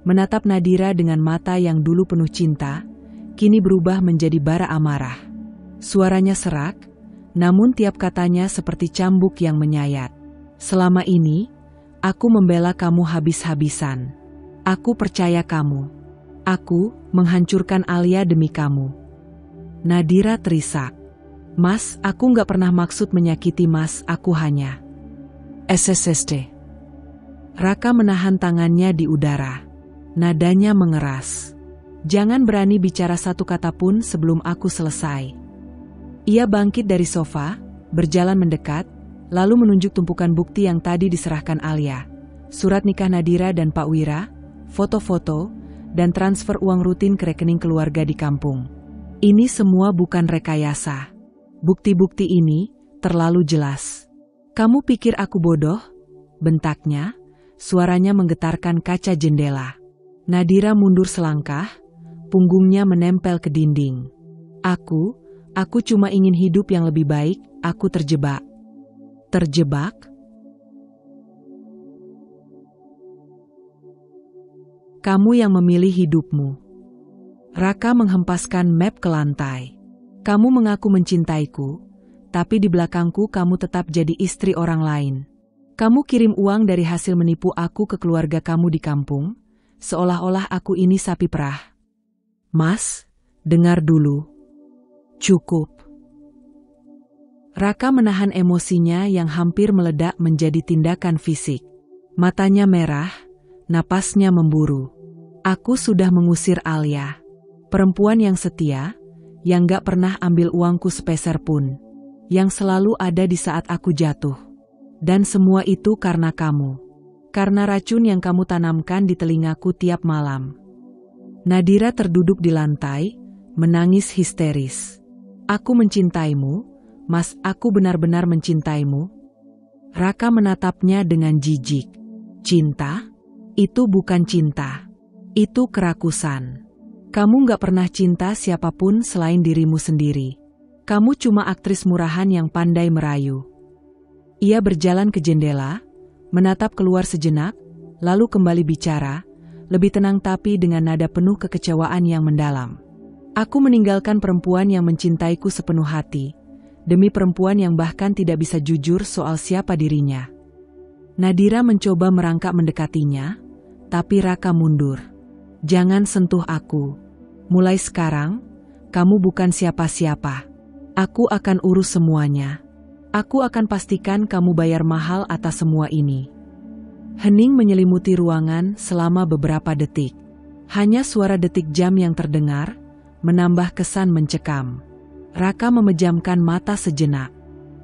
menatap Nadira dengan mata yang dulu penuh cinta, kini berubah menjadi bara amarah. Suaranya serak, namun tiap katanya seperti cambuk yang menyayat. Selama ini, aku membela kamu habis-habisan. Aku percaya kamu. Aku menghancurkan Alia demi kamu. Nadira terisak. Mas, aku nggak pernah maksud menyakiti Mas, aku hanya SSSD. Raka menahan tangannya di udara. Nadanya mengeras. Jangan berani bicara satu kata pun sebelum aku selesai. Ia bangkit dari sofa, berjalan mendekat, lalu menunjuk tumpukan bukti yang tadi diserahkan Alia. Surat nikah Nadira dan Pak Wira, foto-foto, dan transfer uang rutin ke rekening keluarga di kampung. Ini semua bukan rekayasa. Bukti-bukti ini terlalu jelas. Kamu pikir aku bodoh? Bentaknya, suaranya menggetarkan kaca jendela. Nadira mundur selangkah, punggungnya menempel ke dinding. Aku cuma ingin hidup yang lebih baik, aku terjebak. Terjebak? Kamu yang memilih hidupmu. Raka menghempaskan map ke lantai. Kamu mengaku mencintaiku, tapi di belakangku kamu tetap jadi istri orang lain. Kamu kirim uang dari hasil menipu aku ke keluarga kamu di kampung, seolah-olah aku ini sapi perah. Mas, dengar dulu. Cukup. Raka menahan emosinya yang hampir meledak menjadi tindakan fisik. Matanya merah, napasnya memburu. Aku sudah mengusir Alia. Perempuan yang setia, yang gak pernah ambil uangku sepeser pun, yang selalu ada di saat aku jatuh. Dan semua itu karena kamu. Karena racun yang kamu tanamkan di telingaku tiap malam. Nadira terduduk di lantai, menangis histeris. Aku mencintaimu, Mas, aku benar-benar mencintaimu. Raka menatapnya dengan jijik. Cinta? Itu bukan cinta. Itu kerakusan. Kamu gak pernah cinta siapapun selain dirimu sendiri. Kamu cuma aktris murahan yang pandai merayu. Ia berjalan ke jendela, menatap keluar sejenak, lalu kembali bicara, lebih tenang tapi dengan nada penuh kekecewaan yang mendalam. Aku meninggalkan perempuan yang mencintaiku sepenuh hati, demi perempuan yang bahkan tidak bisa jujur soal siapa dirinya. Nadira mencoba merangkak mendekatinya, tapi Raka mundur. Jangan sentuh aku. Mulai sekarang, kamu bukan siapa-siapa. Aku akan urus semuanya. Aku akan pastikan kamu bayar mahal atas semua ini. Hening menyelimuti ruangan selama beberapa detik. Hanya suara detik jam yang terdengar, menambah kesan mencekam. Raka memejamkan mata sejenak.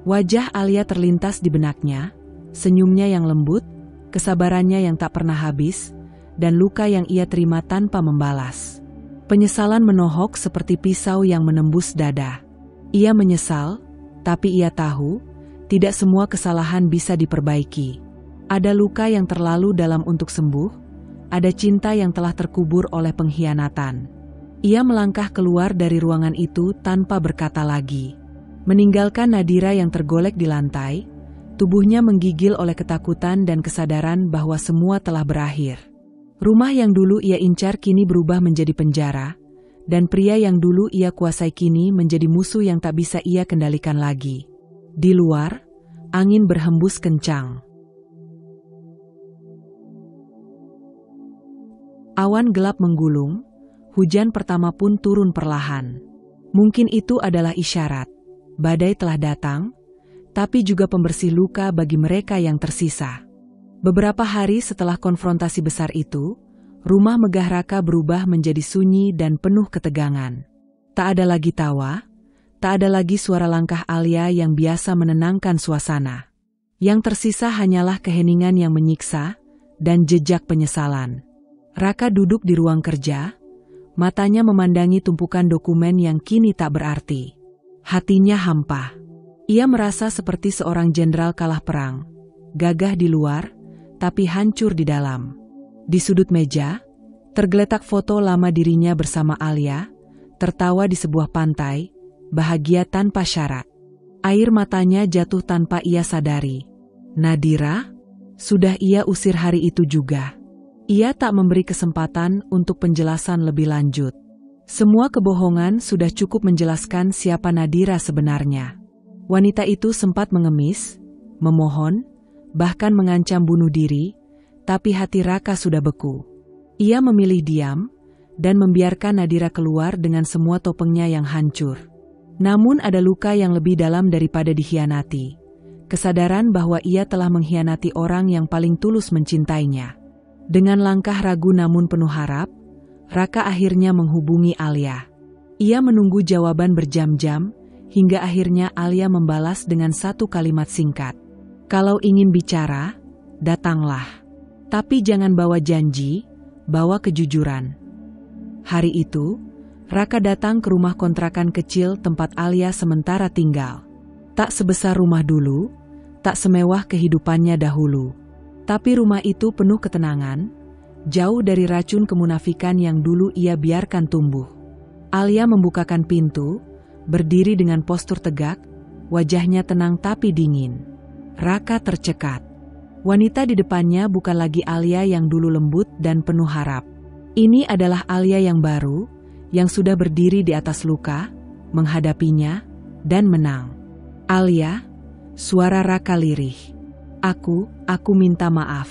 Wajah Alia terlintas di benaknya, senyumnya yang lembut, kesabarannya yang tak pernah habis, dan luka yang ia terima tanpa membalas. Penyesalan menohok seperti pisau yang menembus dada. Ia menyesal, tapi ia tahu, tidak semua kesalahan bisa diperbaiki. Ada luka yang terlalu dalam untuk sembuh, ada cinta yang telah terkubur oleh pengkhianatan. Ia melangkah keluar dari ruangan itu tanpa berkata lagi. Meninggalkan Nadira yang tergolek di lantai, tubuhnya menggigil oleh ketakutan dan kesadaran bahwa semua telah berakhir. Rumah yang dulu ia incar kini berubah menjadi penjara, dan pria yang dulu ia kuasai kini menjadi musuh yang tak bisa ia kendalikan lagi. Di luar, angin berhembus kencang. Awan gelap menggulung, hujan pertama pun turun perlahan. Mungkin itu adalah isyarat. Badai telah datang, tapi juga pembersih luka bagi mereka yang tersisa. Beberapa hari setelah konfrontasi besar itu, rumah megah Raka berubah menjadi sunyi dan penuh ketegangan. Tak ada lagi tawa, tak ada lagi suara langkah Alia yang biasa menenangkan suasana. Yang tersisa hanyalah keheningan yang menyiksa dan jejak penyesalan. Raka duduk di ruang kerja, matanya memandangi tumpukan dokumen yang kini tak berarti. Hatinya hampa. Ia merasa seperti seorang jenderal kalah perang, gagah di luar, tapi hancur di dalam. Di sudut meja, tergeletak foto lama dirinya bersama Alia, tertawa di sebuah pantai, bahagia tanpa syarat. Air matanya jatuh tanpa ia sadari. Nadira? Sudah ia usir hari itu juga. Ia tak memberi kesempatan untuk penjelasan lebih lanjut. Semua kebohongan sudah cukup menjelaskan siapa Nadira sebenarnya. Wanita itu sempat mengemis, memohon, bahkan mengancam bunuh diri, tapi hati Raka sudah beku. Ia memilih diam, dan membiarkan Nadira keluar dengan semua topengnya yang hancur. Namun ada luka yang lebih dalam daripada dikhianati. Kesadaran bahwa ia telah mengkhianati orang yang paling tulus mencintainya. Dengan langkah ragu namun penuh harap, Raka akhirnya menghubungi Alia. Ia menunggu jawaban berjam-jam, hingga akhirnya Alia membalas dengan satu kalimat singkat. Kalau ingin bicara, datanglah. Tapi jangan bawa janji, bawa kejujuran. Hari itu, Raka datang ke rumah kontrakan kecil tempat Alia sementara tinggal. Tak sebesar rumah dulu, tak semewah kehidupannya dahulu. Tapi rumah itu penuh ketenangan, jauh dari racun kemunafikan yang dulu ia biarkan tumbuh. Alia membukakan pintu, berdiri dengan postur tegak, wajahnya tenang tapi dingin. Raka tercekat. Wanita di depannya bukan lagi Alia yang dulu lembut dan penuh harap. Ini adalah Alia yang baru, yang sudah berdiri di atas luka, menghadapinya, dan menang. Alia, suara Raka lirih. Aku minta maaf.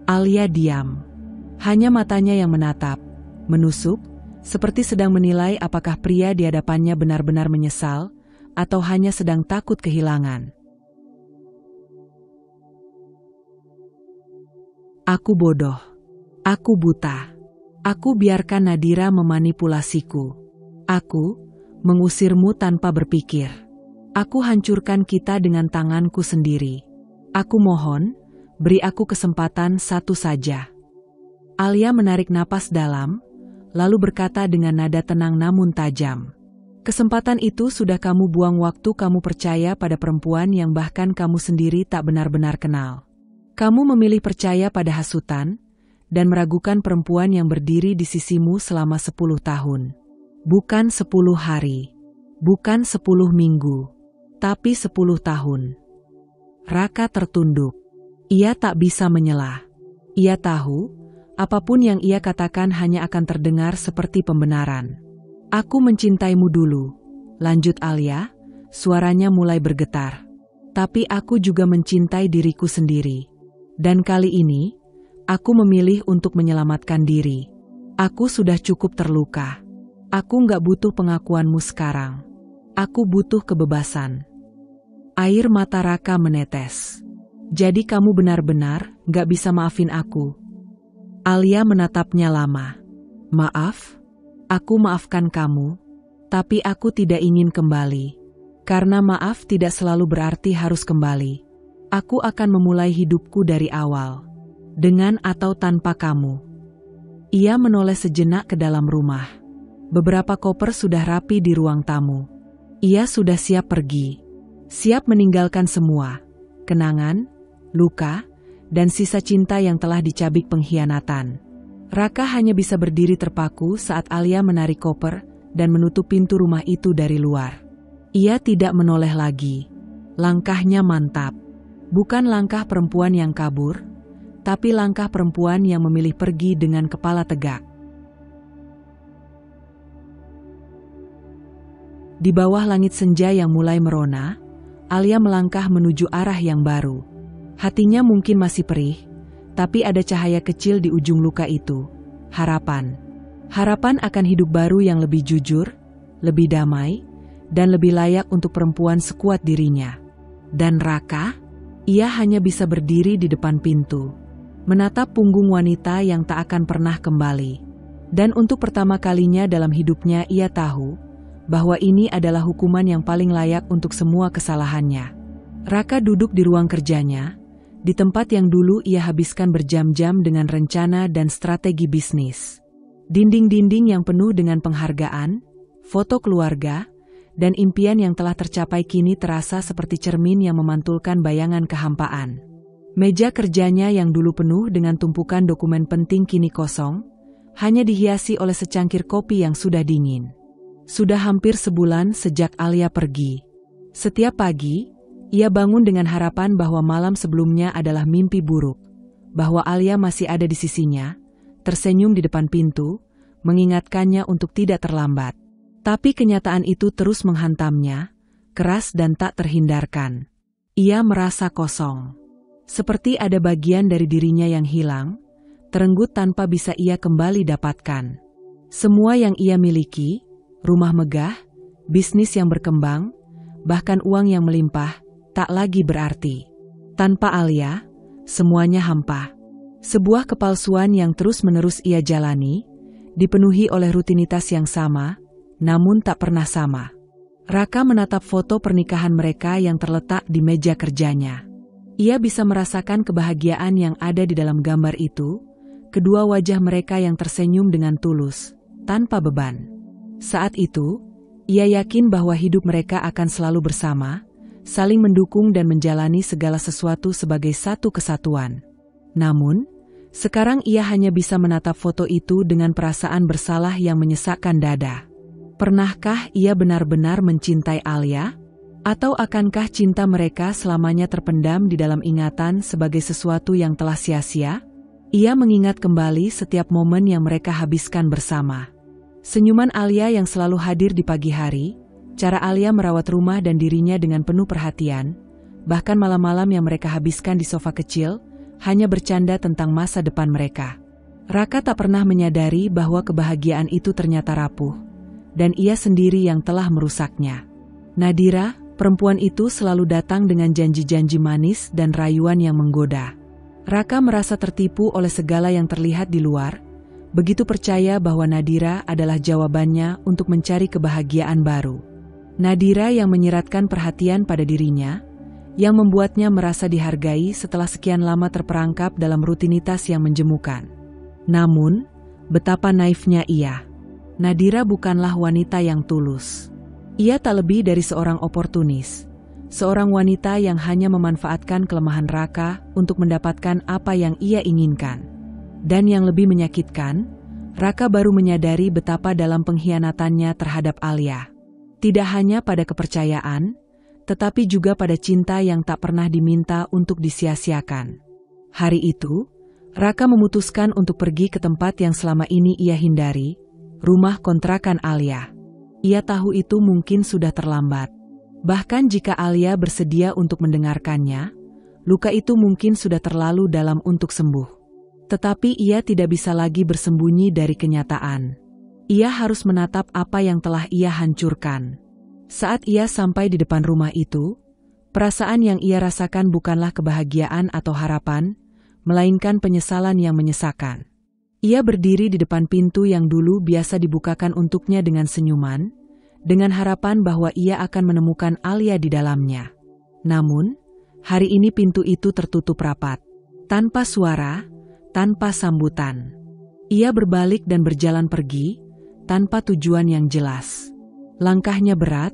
Alia diam. Hanya matanya yang menatap, menusuk, seperti sedang menilai apakah pria di hadapannya benar-benar menyesal, atau hanya sedang takut kehilangan. Aku bodoh. Aku buta. Aku biarkan Nadira memanipulasiku. Aku mengusirmu tanpa berpikir. Aku hancurkan kita dengan tanganku sendiri. Aku mohon, beri aku kesempatan satu saja. Alia menarik napas dalam, lalu berkata dengan nada tenang namun tajam. Kesempatan itu sudah kamu buang waktu kamu percaya pada perempuan yang bahkan kamu sendiri tak benar-benar kenal. Kamu memilih percaya pada hasutan, dan meragukan perempuan yang berdiri di sisimu selama 10 tahun. Bukan 10 hari, bukan 10 minggu, tapi 10 tahun. Raka tertunduk. Ia tak bisa menyelah. Ia tahu, apapun yang ia katakan hanya akan terdengar seperti pembenaran. Aku mencintaimu dulu, lanjut Alia, suaranya mulai bergetar. Tapi aku juga mencintai diriku sendiri. Dan kali ini, aku memilih untuk menyelamatkan diri. Aku sudah cukup terluka. Aku nggak butuh pengakuanmu sekarang. Aku butuh kebebasan. Air mata Raka menetes. Jadi kamu benar-benar gak bisa maafin aku? Alia menatapnya lama. Maaf, aku maafkan kamu, tapi aku tidak ingin kembali. Karena maaf tidak selalu berarti harus kembali. Aku akan memulai hidupku dari awal. Dengan atau tanpa kamu. Ia menoleh sejenak ke dalam rumah. Beberapa koper sudah rapi di ruang tamu. Ia sudah siap pergi. Siap meninggalkan semua. Kenangan, luka, dan sisa cinta yang telah dicabik pengkhianatan. Raka hanya bisa berdiri terpaku saat Alia menarik koper dan menutup pintu rumah itu dari luar. Ia tidak menoleh lagi. Langkahnya mantap. Bukan langkah perempuan yang kabur, tapi langkah perempuan yang memilih pergi dengan kepala tegak. Di bawah langit senja yang mulai merona, Alia melangkah menuju arah yang baru. Hatinya mungkin masih perih, tapi ada cahaya kecil di ujung luka itu. Harapan. Harapan akan hidup baru yang lebih jujur, lebih damai, dan lebih layak untuk perempuan sekuat dirinya. Dan Raka? Ia hanya bisa berdiri di depan pintu, menatap punggung wanita yang tak akan pernah kembali. Dan untuk pertama kalinya dalam hidupnya ia tahu bahwa ini adalah hukuman yang paling layak untuk semua kesalahannya. Raka duduk di ruang kerjanya, di tempat yang dulu ia habiskan berjam-jam dengan rencana dan strategi bisnis. Dinding-dinding yang penuh dengan penghargaan, foto keluarga, dan impian yang telah tercapai kini terasa seperti cermin yang memantulkan bayangan kehampaan. Meja kerjanya yang dulu penuh dengan tumpukan dokumen penting kini kosong, hanya dihiasi oleh secangkir kopi yang sudah dingin. Sudah hampir sebulan sejak Alia pergi. Setiap pagi, ia bangun dengan harapan bahwa malam sebelumnya adalah mimpi buruk, bahwa Alia masih ada di sisinya, tersenyum di depan pintu, mengingatkannya untuk tidak terlambat. Tapi kenyataan itu terus menghantamnya, keras dan tak terhindarkan. Ia merasa kosong. Seperti ada bagian dari dirinya yang hilang, terenggut tanpa bisa ia kembali dapatkan. Semua yang ia miliki, rumah megah, bisnis yang berkembang, bahkan uang yang melimpah, tak lagi berarti. Tanpa Alia, semuanya hampa. Sebuah kepalsuan yang terus-menerus ia jalani, dipenuhi oleh rutinitas yang sama, namun tak pernah sama. Raka menatap foto pernikahan mereka yang terletak di meja kerjanya. Ia bisa merasakan kebahagiaan yang ada di dalam gambar itu, kedua wajah mereka yang tersenyum dengan tulus, tanpa beban. Saat itu, ia yakin bahwa hidup mereka akan selalu bersama, saling mendukung dan menjalani segala sesuatu sebagai satu kesatuan. Namun, sekarang ia hanya bisa menatap foto itu dengan perasaan bersalah yang menyesakkan dada. Pernahkah ia benar-benar mencintai Alia? Atau akankah cinta mereka selamanya terpendam di dalam ingatan sebagai sesuatu yang telah sia-sia? Ia mengingat kembali setiap momen yang mereka habiskan bersama. Senyuman Alia yang selalu hadir di pagi hari, cara Alia merawat rumah dan dirinya dengan penuh perhatian, bahkan malam-malam yang mereka habiskan di sofa kecil, hanya bercanda tentang masa depan mereka. Raka tak pernah menyadari bahwa kebahagiaan itu ternyata rapuh, dan ia sendiri yang telah merusaknya. Nadira, perempuan itu selalu datang dengan janji-janji manis dan rayuan yang menggoda. Raka merasa tertipu oleh segala yang terlihat di luar, begitu percaya bahwa Nadira adalah jawabannya untuk mencari kebahagiaan baru. Nadira yang menyiratkan perhatian pada dirinya, yang membuatnya merasa dihargai setelah sekian lama terperangkap dalam rutinitas yang menjemukan. Namun, betapa naifnya ia. Nadira bukanlah wanita yang tulus. Ia tak lebih dari seorang oportunis, seorang wanita yang hanya memanfaatkan kelemahan Raka untuk mendapatkan apa yang ia inginkan. Dan yang lebih menyakitkan, Raka baru menyadari betapa dalam pengkhianatannya terhadap Alia. Tidak hanya pada kepercayaan, tetapi juga pada cinta yang tak pernah diminta untuk disia-siakan. Hari itu, Raka memutuskan untuk pergi ke tempat yang selama ini ia hindari, rumah kontrakan Alia. Ia tahu itu mungkin sudah terlambat. Bahkan jika Alia bersedia untuk mendengarkannya, luka itu mungkin sudah terlalu dalam untuk sembuh. Tetapi ia tidak bisa lagi bersembunyi dari kenyataan. Ia harus menatap apa yang telah ia hancurkan. Saat ia sampai di depan rumah itu, perasaan yang ia rasakan bukanlah kebahagiaan atau harapan, melainkan penyesalan yang menyesakan. Ia berdiri di depan pintu yang dulu biasa dibukakan untuknya dengan senyuman, dengan harapan bahwa ia akan menemukan Alia di dalamnya. Namun, hari ini pintu itu tertutup rapat. Tanpa suara, tanpa sambutan. Ia berbalik dan berjalan pergi, tanpa tujuan yang jelas. Langkahnya berat,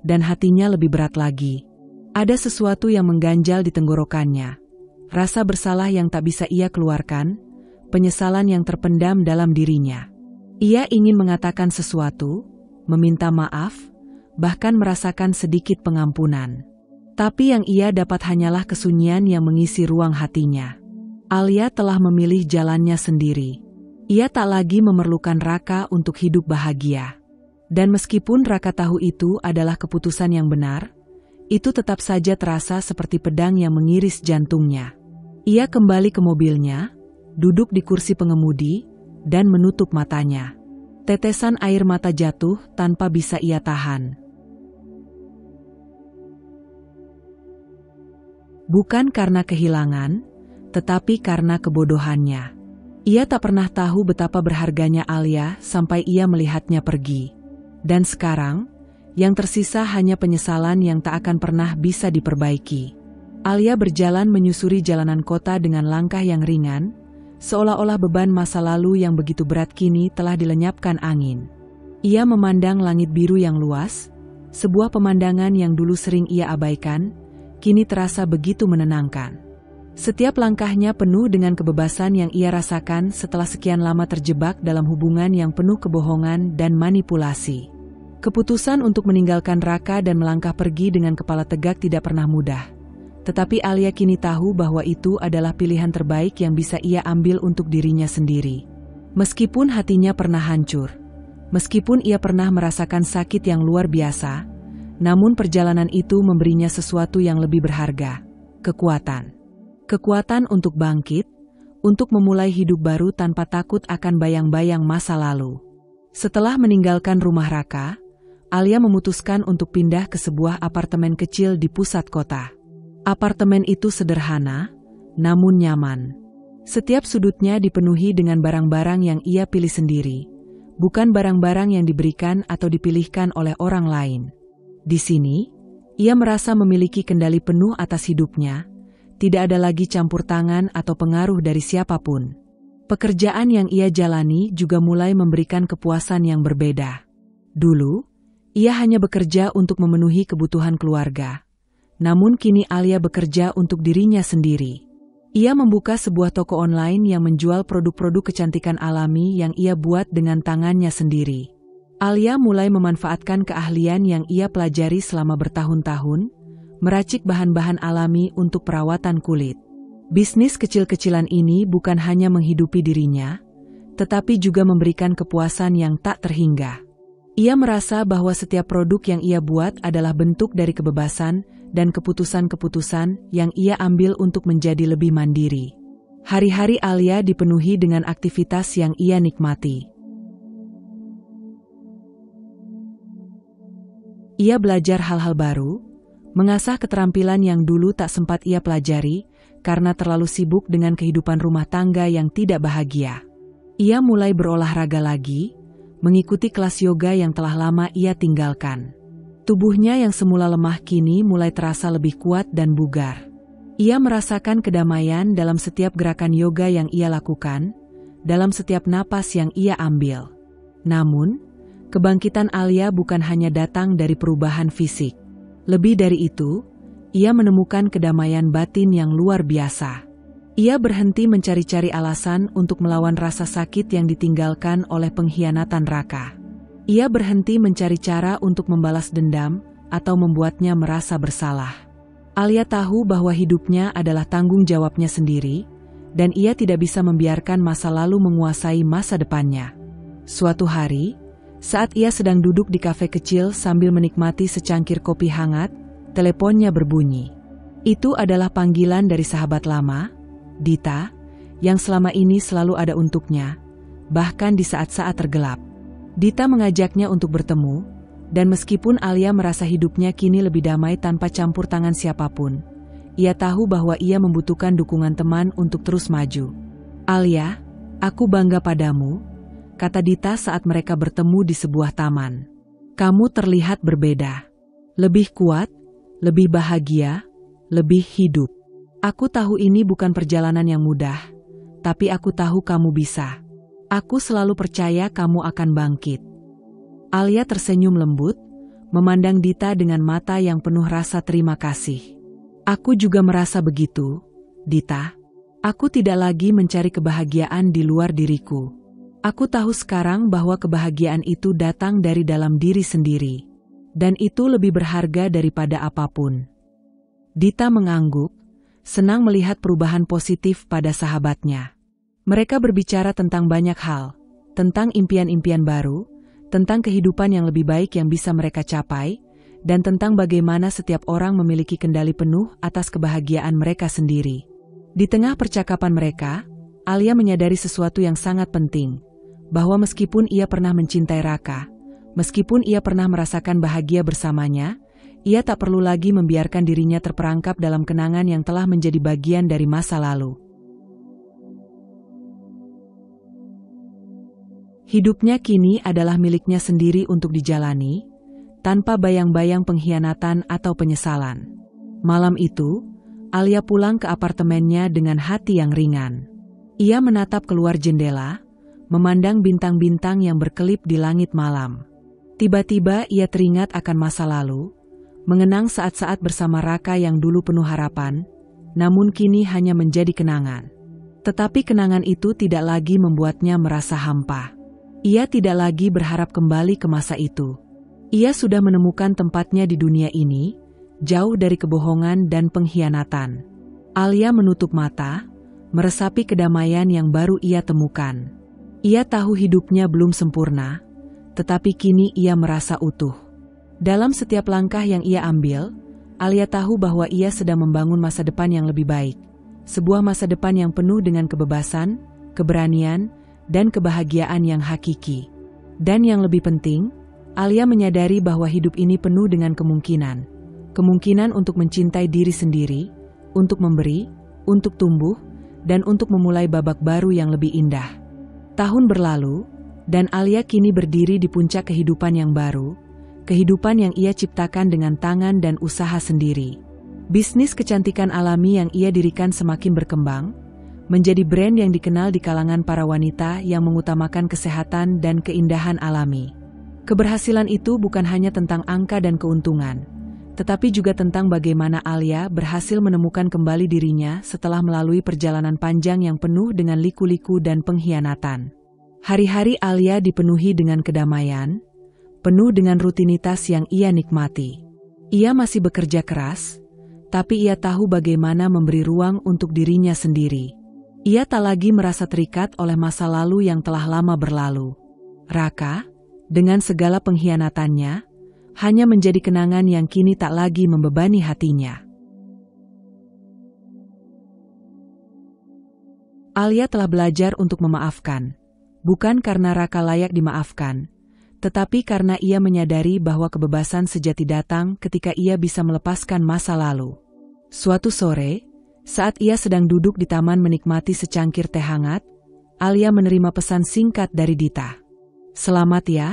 dan hatinya lebih berat lagi. Ada sesuatu yang mengganjal di tenggorokannya. Rasa bersalah yang tak bisa ia keluarkan, penyesalan yang terpendam dalam dirinya. Ia ingin mengatakan sesuatu, meminta maaf, bahkan merasakan sedikit pengampunan. Tapi yang ia dapat hanyalah kesunyian yang mengisi ruang hatinya. Alia telah memilih jalannya sendiri. Ia tak lagi memerlukan Raka untuk hidup bahagia. Dan meskipun Raka tahu itu adalah keputusan yang benar, itu tetap saja terasa seperti pedang yang mengiris jantungnya. Ia kembali ke mobilnya, duduk di kursi pengemudi, dan menutup matanya. Tetesan air mata jatuh tanpa bisa ia tahan. Bukan karena kehilangan, tetapi karena kebodohannya. Ia tak pernah tahu betapa berharganya Alia sampai ia melihatnya pergi. Dan sekarang, yang tersisa hanya penyesalan yang tak akan pernah bisa diperbaiki. Alia berjalan menyusuri jalanan kota dengan langkah yang ringan, seolah-olah beban masa lalu yang begitu berat kini telah dilenyapkan angin. Ia memandang langit biru yang luas, sebuah pemandangan yang dulu sering ia abaikan, kini terasa begitu menenangkan. Setiap langkahnya penuh dengan kebebasan yang ia rasakan setelah sekian lama terjebak dalam hubungan yang penuh kebohongan dan manipulasi. Keputusan untuk meninggalkan Raka dan melangkah pergi dengan kepala tegak tidak pernah mudah. Tetapi Alia kini tahu bahwa itu adalah pilihan terbaik yang bisa ia ambil untuk dirinya sendiri. Meskipun hatinya pernah hancur, meskipun ia pernah merasakan sakit yang luar biasa, namun perjalanan itu memberinya sesuatu yang lebih berharga, kekuatan. Kekuatan untuk bangkit, untuk memulai hidup baru tanpa takut akan bayang-bayang masa lalu. Setelah meninggalkan rumah Raka, Alia memutuskan untuk pindah ke sebuah apartemen kecil di pusat kota. Apartemen itu sederhana, namun nyaman. Setiap sudutnya dipenuhi dengan barang-barang yang ia pilih sendiri, bukan barang-barang yang diberikan atau dipilihkan oleh orang lain. Di sini, ia merasa memiliki kendali penuh atas hidupnya, tidak ada lagi campur tangan atau pengaruh dari siapapun. Pekerjaan yang ia jalani juga mulai memberikan kepuasan yang berbeda. Dulu, ia hanya bekerja untuk memenuhi kebutuhan keluarga. Namun kini Alia bekerja untuk dirinya sendiri. Ia membuka sebuah toko online yang menjual produk-produk kecantikan alami yang ia buat dengan tangannya sendiri. Alia mulai memanfaatkan keahlian yang ia pelajari selama bertahun-tahun, meracik bahan-bahan alami untuk perawatan kulit. Bisnis kecil-kecilan ini bukan hanya menghidupi dirinya, tetapi juga memberikan kepuasan yang tak terhingga. Ia merasa bahwa setiap produk yang ia buat adalah bentuk dari kebebasan dan keputusan-keputusan yang ia ambil untuk menjadi lebih mandiri. Hari-hari Alia dipenuhi dengan aktivitas yang ia nikmati. Ia belajar hal-hal baru, mengasah keterampilan yang dulu tak sempat ia pelajari karena terlalu sibuk dengan kehidupan rumah tangga yang tidak bahagia. Ia mulai berolahraga lagi, mengikuti kelas yoga yang telah lama ia tinggalkan. Tubuhnya yang semula lemah kini mulai terasa lebih kuat dan bugar. Ia merasakan kedamaian dalam setiap gerakan yoga yang ia lakukan, dalam setiap napas yang ia ambil. Namun, Kebangkitan Alia bukan hanya datang dari perubahan fisik. Lebih dari itu, ia menemukan kedamaian batin yang luar biasa. Ia berhenti mencari-cari alasan untuk melawan rasa sakit yang ditinggalkan oleh pengkhianatan Raka. Ia berhenti mencari cara untuk membalas dendam atau membuatnya merasa bersalah. Alia tahu bahwa hidupnya adalah tanggung jawabnya sendiri, dan ia tidak bisa membiarkan masa lalu menguasai masa depannya. Suatu hari, saat ia sedang duduk di kafe kecil sambil menikmati secangkir kopi hangat, teleponnya berbunyi. Itu adalah panggilan dari sahabat lama, Dita, yang selama ini selalu ada untuknya, bahkan di saat-saat tergelap. Dita mengajaknya untuk bertemu, dan meskipun Alia merasa hidupnya kini lebih damai tanpa campur tangan siapapun, ia tahu bahwa ia membutuhkan dukungan teman untuk terus maju. "Alia, aku bangga padamu," kata Dita saat mereka bertemu di sebuah taman. "Kamu terlihat berbeda. Lebih kuat, lebih bahagia, lebih hidup. Aku tahu ini bukan perjalanan yang mudah, tapi aku tahu kamu bisa. Aku selalu percaya kamu akan bangkit." Alia tersenyum lembut, memandang Dita dengan mata yang penuh rasa terima kasih. "Aku juga merasa begitu, Dita. Aku tidak lagi mencari kebahagiaan di luar diriku. Aku tahu sekarang bahwa kebahagiaan itu datang dari dalam diri sendiri. Dan itu lebih berharga daripada apapun." Dita mengangguk, senang melihat perubahan positif pada sahabatnya. Mereka berbicara tentang banyak hal, tentang impian-impian baru, tentang kehidupan yang lebih baik yang bisa mereka capai, dan tentang bagaimana setiap orang memiliki kendali penuh atas kebahagiaan mereka sendiri. Di tengah percakapan mereka, Alia menyadari sesuatu yang sangat penting, bahwa meskipun ia pernah mencintai Raka, meskipun ia pernah merasakan bahagia bersamanya, ia tak perlu lagi membiarkan dirinya terperangkap dalam kenangan yang telah menjadi bagian dari masa lalu. Hidupnya kini adalah miliknya sendiri untuk dijalani, tanpa bayang-bayang pengkhianatan atau penyesalan. Malam itu, Alia pulang ke apartemennya dengan hati yang ringan. Ia menatap keluar jendela, memandang bintang-bintang yang berkelip di langit malam. Tiba-tiba ia teringat akan masa lalu, mengenang saat-saat bersama Raka yang dulu penuh harapan, namun kini hanya menjadi kenangan. Tetapi kenangan itu tidak lagi membuatnya merasa hampa. Ia tidak lagi berharap kembali ke masa itu. Ia sudah menemukan tempatnya di dunia ini, jauh dari kebohongan dan pengkhianatan. Alia menutup mata, meresapi kedamaian yang baru ia temukan. Ia tahu hidupnya belum sempurna, tetapi kini ia merasa utuh. Dalam setiap langkah yang ia ambil, Alia tahu bahwa ia sedang membangun masa depan yang lebih baik. Sebuah masa depan yang penuh dengan kebebasan, keberanian, dan kebahagiaan yang hakiki. Dan yang lebih penting, Alia menyadari bahwa hidup ini penuh dengan kemungkinan. Kemungkinan untuk mencintai diri sendiri, untuk memberi, untuk tumbuh, dan untuk memulai babak baru yang lebih indah. Tahun berlalu, dan Alia kini berdiri di puncak kehidupan yang baru, kehidupan yang ia ciptakan dengan tangan dan usaha sendiri. Bisnis kecantikan alami yang ia dirikan semakin berkembang, menjadi brand yang dikenal di kalangan para wanita yang mengutamakan kesehatan dan keindahan alami. Keberhasilan itu bukan hanya tentang angka dan keuntungan, tetapi juga tentang bagaimana Alia berhasil menemukan kembali dirinya setelah melalui perjalanan panjang yang penuh dengan liku-liku dan pengkhianatan. Hari-hari Alia dipenuhi dengan kedamaian, penuh dengan rutinitas yang ia nikmati. Ia masih bekerja keras, tapi ia tahu bagaimana memberi ruang untuk dirinya sendiri. Ia tak lagi merasa terikat oleh masa lalu yang telah lama berlalu. Raka, dengan segala pengkhianatannya, hanya menjadi kenangan yang kini tak lagi membebani hatinya. Alia telah belajar untuk memaafkan, bukan karena Raka layak dimaafkan, tetapi karena ia menyadari bahwa kebebasan sejati datang ketika ia bisa melepaskan masa lalu. Suatu sore, saat ia sedang duduk di taman menikmati secangkir teh hangat, Alia menerima pesan singkat dari Dita. "Selamat ya,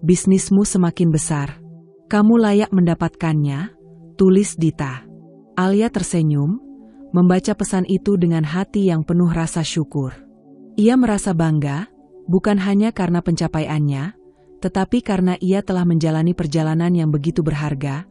bisnismu semakin besar. Kamu layak mendapatkannya," tulis Dita. Alia tersenyum, membaca pesan itu dengan hati yang penuh rasa syukur. Ia merasa bangga, bukan hanya karena pencapaiannya, Tetapi karena ia telah menjalani perjalanan yang begitu berharga,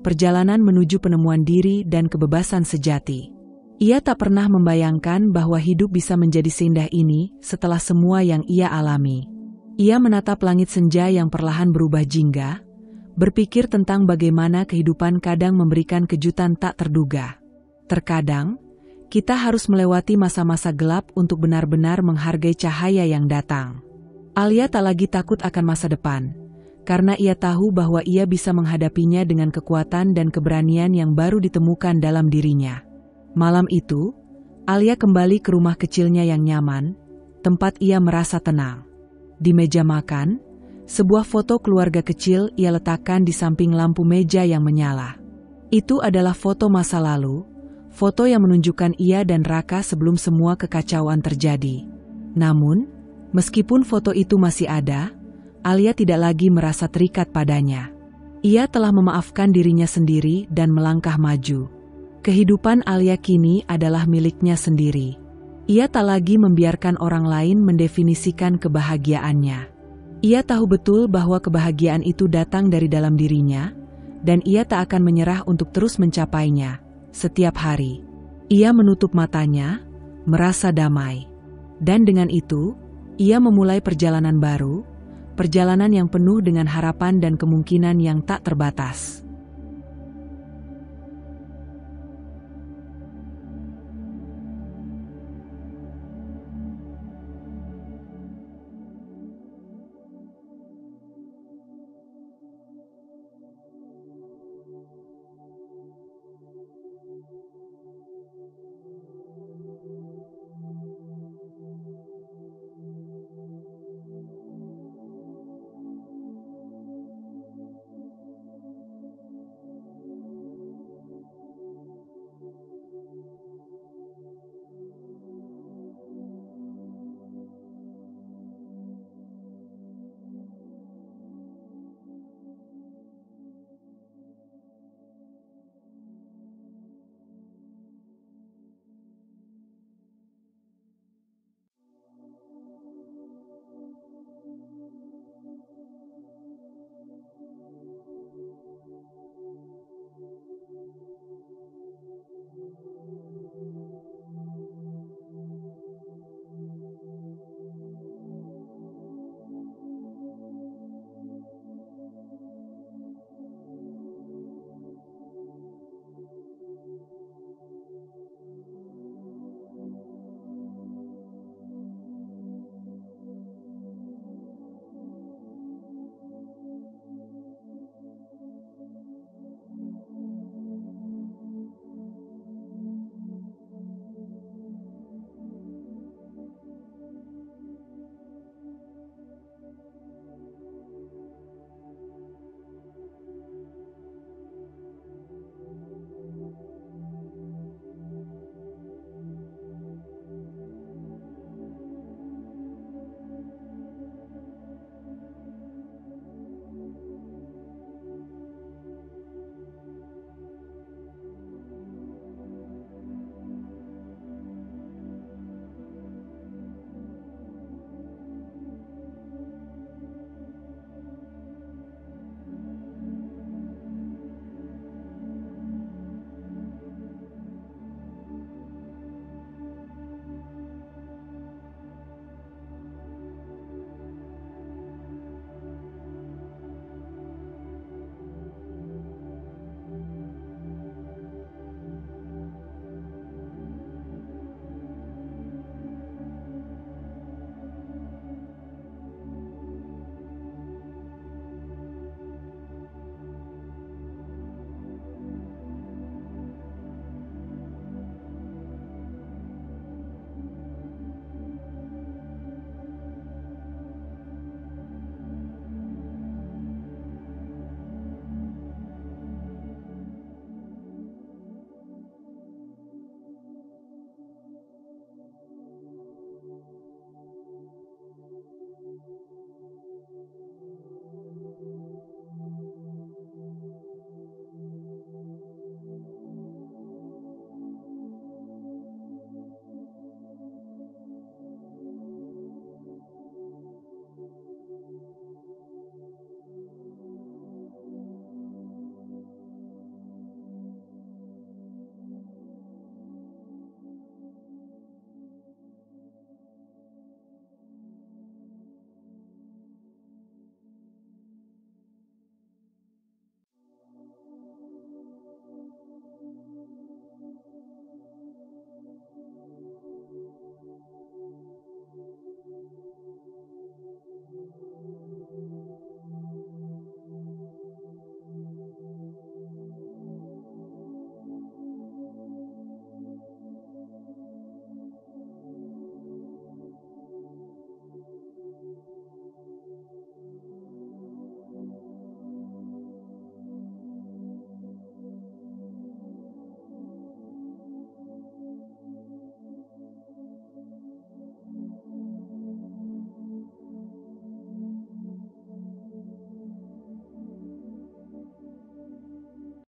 perjalanan menuju penemuan diri dan kebebasan sejati, ia tak pernah membayangkan bahwa hidup bisa menjadi seindah ini setelah semua yang ia alami. Ia menatap langit senja yang perlahan berubah jingga, berpikir tentang bagaimana kehidupan kadang memberikan kejutan tak terduga. Terkadang, kita harus melewati masa-masa gelap untuk benar-benar menghargai cahaya yang datang. Alia tak lagi takut akan masa depan, karena ia tahu bahwa ia bisa menghadapinya dengan kekuatan dan keberanian yang baru ditemukan dalam dirinya. Malam itu, Alia kembali ke rumah kecilnya yang nyaman, tempat ia merasa tenang. Di meja makan, sebuah foto keluarga kecil ia letakkan di samping lampu meja yang menyala. Itu adalah foto masa lalu, foto yang menunjukkan ia dan Raka sebelum semua kekacauan terjadi. Namun, meskipun foto itu masih ada, Alia tidak lagi merasa terikat padanya. Ia telah memaafkan dirinya sendiri dan melangkah maju. Kehidupan Alia kini adalah miliknya sendiri. Ia tak lagi membiarkan orang lain mendefinisikan kebahagiaannya. Ia tahu betul bahwa kebahagiaan itu datang dari dalam dirinya, dan ia tak akan menyerah untuk terus mencapainya. Setiap hari, ia menutup matanya, merasa damai. Dan dengan itu, ia memulai perjalanan baru, perjalanan yang penuh dengan harapan dan kemungkinan yang tak terbatas.